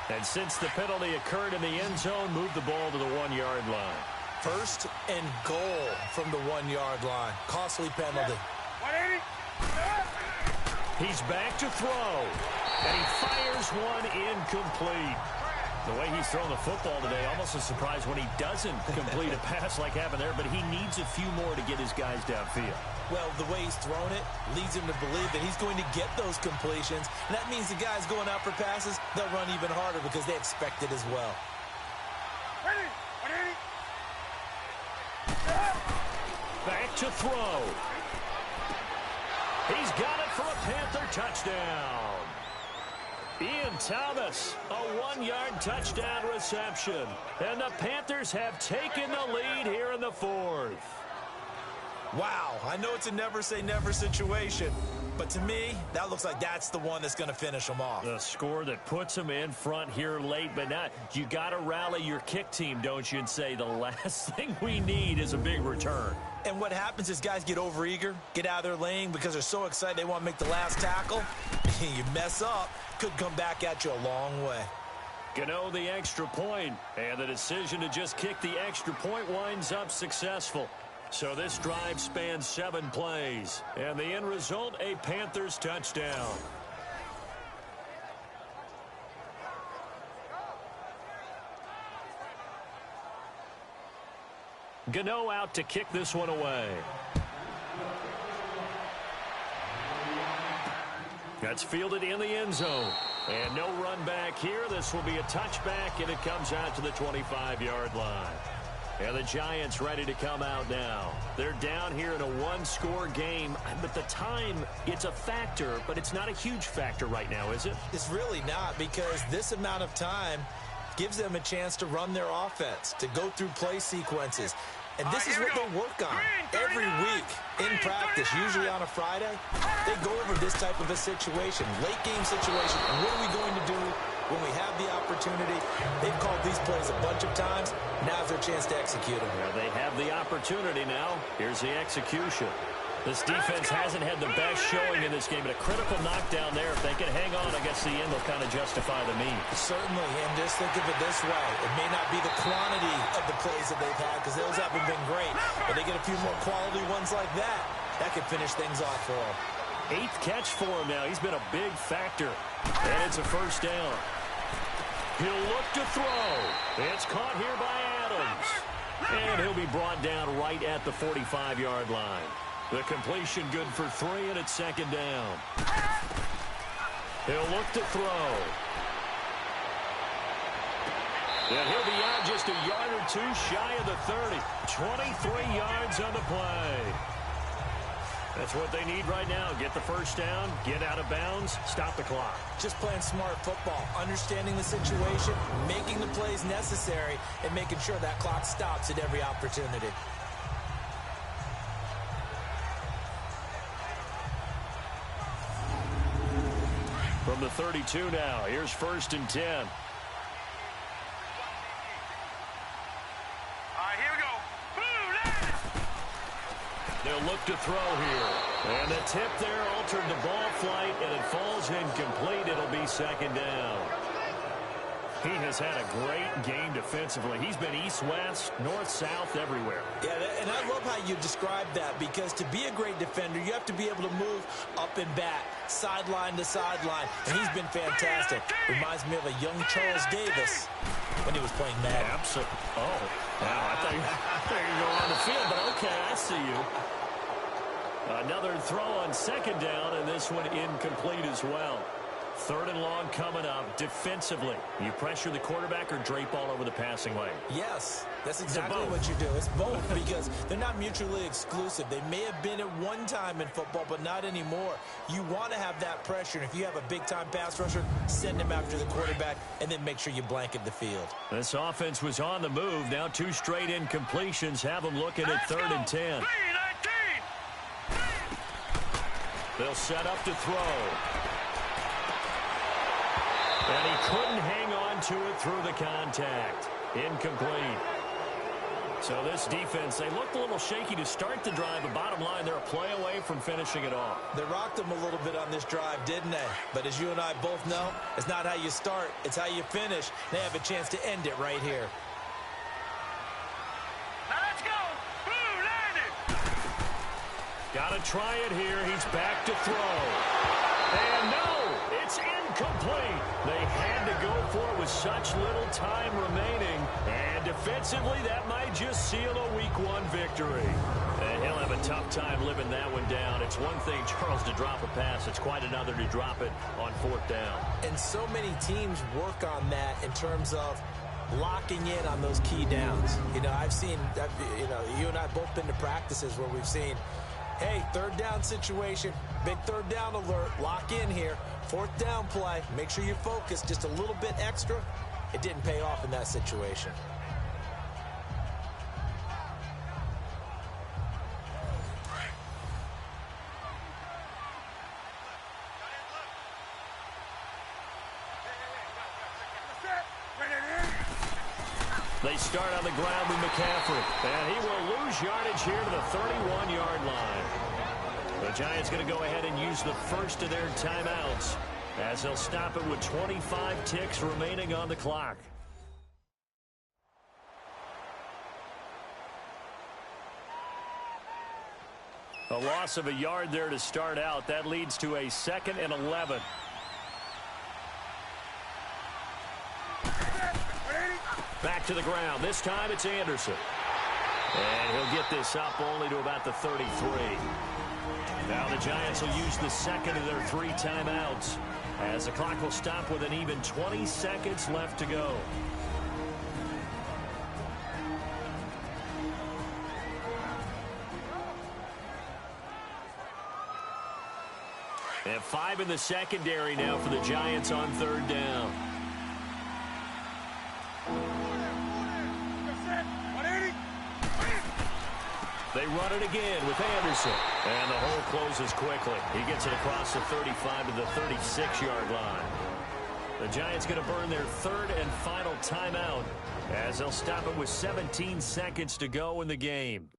And since the penalty occurred in the end zone, move the ball to the 1-yard line. First and goal from the 1-yard line. Costly penalty. He's back to throw. And he fires one incomplete. The way he's thrown the football today, almost a surprise when he doesn't complete a pass like happened there, but he needs a few more to get his guys downfield. Well, the way he's thrown it leads him to believe that he's going to get those completions. And that means the guys going out for passes, they'll run even harder because they expect it as well. Back to throw. He's got it for a Panther touchdown. Ian Thomas, a 1-yard touchdown reception. And the Panthers have taken the lead here in the 4th. Wow, I know it's a never-say-never situation, but to me, that looks like that's the one that's going to finish them off. The score that puts them in front here late, but not. You got to rally your kick team, don't you, and say the last thing we need is a big return. And what happens is guys get overeager, get out of their lane because they're so excited they want to make the last tackle. You mess up, could come back at you a long way. Gano the extra point, and the decision to just kick the extra point winds up successful. So this drive spans 7 plays, and the end result, a Panthers touchdown. Gano out to kick this one away. That's fielded in the end zone. And no run back here. This will be a touchback, and it comes out to the 25-yard line. And the Giants ready to come out now. They're down here in a 1-score game, but the time, it's a factor, but it's not a huge factor right now, is it? It's really not, because this amount of time gives them a chance to run their offense, to go through play sequences. And this is what they work on every week in practice, usually on a Friday. They go over this type of a situation, late game situation. What are we going to do when we have the opportunity? They've called these plays a bunch of times. Now's their chance to execute them. Well, they have the opportunity now. Here's the execution. This defense hasn't had the best showing in this game, but a critical knockdown there. If they can hang on, I guess the end will kind of justify the means. Certainly, and just think of it this way. It may not be the quantity of the plays that they've had, because those haven't been great, but they get a few more quality ones like that. That could finish things off for them. 8th catch for him now. He's been a big factor. And it's a first down. He'll look to throw. It's caught here by Adams. And he'll be brought down right at the 45-yard line. The completion good for 3, and it's 2nd down. He'll look to throw. And he'll be out just a yard or two shy of the 30. 23 yards on the play. That's what they need right now. Get the first down, get out of bounds, stop the clock. Just playing smart football, understanding the situation, making the plays necessary, and making sure that clock stops at every opportunity. From the 32 now, here's 1st and 10. All right, here we go. They'll look to throw here. And the tip there altered the ball flight, and it falls incomplete. It'll be 2nd down. He has had a great game defensively. He's been east-west, north-south, everywhere. Yeah, and I love how you described that, because to be a great defender, you have to be able to move up and back, sideline to sideline, and he's been fantastic. Reminds me of a young Charles Davis when he was playing Madden. Absolutely. Oh, wow, I thought you were going on the field, but okay, I see you. Another throw on 2nd down, and this one incomplete as well. 3rd and long coming up. Defensively, you pressure the quarterback or drape all over the passing lane? Yes, that's exactly what you do. It's both, because they're not mutually exclusive. They may have been at one time in football, but not anymore. You want to have that pressure, and if you have a big-time pass rusher, send him after the quarterback, and then make sure you blanket the field. This offense was on the move. Now 2 straight incompletions have them looking at 3rd and 10. They'll set up to throw. And he couldn't hang on to it through the contact. Incomplete. So this defense, they looked a little shaky to start the drive, but bottom line, they're a play away from finishing it off. They rocked them a little bit on this drive, didn't they? But as you and I both know, it's not how you start, it's how you finish. They have a chance to end it right here. Now let's go. Blue landed. Got to try it here. He's back to throw. And no, it's incomplete. They had to go for it with such little time remaining. And defensively, that might just seal a Week 1 victory. And he'll have a tough time living that one down. It's one thing, Charles, to drop a pass. It's quite another to drop it on 4th down. And so many teams work on that in terms of locking in on those key downs. You know, I've seen, you and I both been to practices where we've seen, hey, 3rd down situation, big 3rd down alert, lock in here, 4th down play, make sure you focus just a little bit extra. It didn't pay off in that situation. They start on the ground with McCaffrey, and he will lose yardage here to the 31-yard line. The Giants going to go ahead and use the first of their timeouts as they'll stop it with 25 ticks remaining on the clock. A loss of a yard there to start out. That leads to a 2nd and 11. Back to the ground. This time it's Anderson. And he'll get this up only to about the 33. Now the Giants will use the second of their 3 timeouts as the clock will stop with an even 20 seconds left to go. And 5 in the secondary now for the Giants on 3rd down. They run it again with Anderson. And the hole closes quickly. He gets it across the 35 to the 36-yard line. The Giants going to burn their 3rd and final timeout as they'll stop it with 17 seconds to go in the game.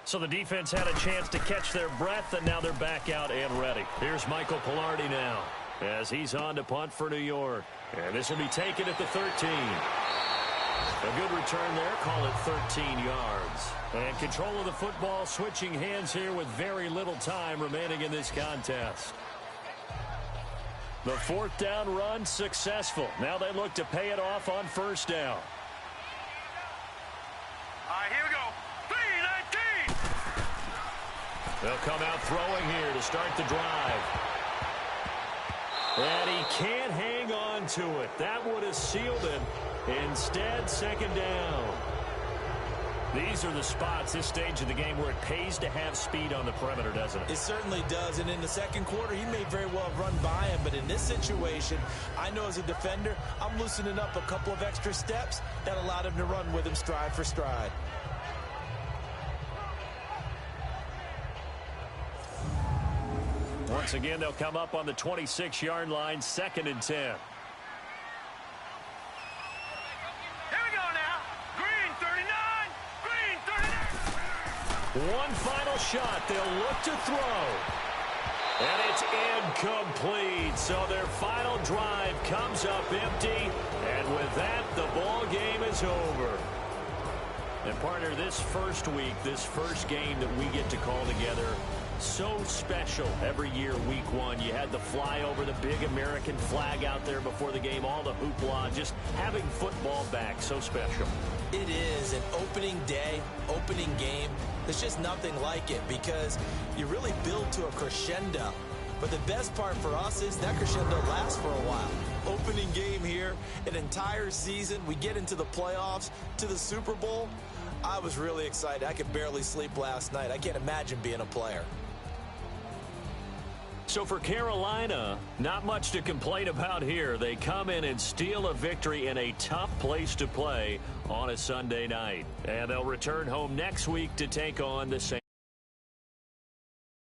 So the defense had a chance to catch their breath, and now they're back out and ready. Here's Michael Pilardi now as he's on to punt for New York. And this will be taken at the 13. A good return there. Call it 13 yards. And control of the football switching hands here with very little time remaining in this contest. The 4th down run successful. Now they look to pay it off on 1st down. All right, here we go. 3-19. They'll come out throwing here to start the drive. And he can't hang on to it. That would have sealed it. Instead, 2nd down. These are the spots, this stage of the game, where it pays to have speed on the perimeter, doesn't it? It certainly does. And in the 2nd quarter, he may very well have run by him. But in this situation, I know as a defender, I'm loosening up a couple of extra steps that allowed him to run with him stride for stride. Once again, they'll come up on the 26-yard line, 2nd and 10. Here we go now. Green 39. Green 39. One final shot. They'll look to throw. And it's incomplete. So their final drive comes up empty. And with that, the ball game is over. And partner, this first week, this first game that we get to call together, so special every year, Week 1. You had the flyover, the big American flag out there before the game, all the hoopla, just having football back, so special. It is an opening day, opening game. There's just nothing like it because you really build to a crescendo. But the best part for us is that crescendo lasts for a while. Opening game here, an entire season. We get into the playoffs, to the Super Bowl. I was really excited. I could barely sleep last night. I can't imagine being a player. So for Carolina, not much to complain about here. They come in and steal a victory in a tough place to play on a Sunday night. And they'll return home next week to take on the Saints.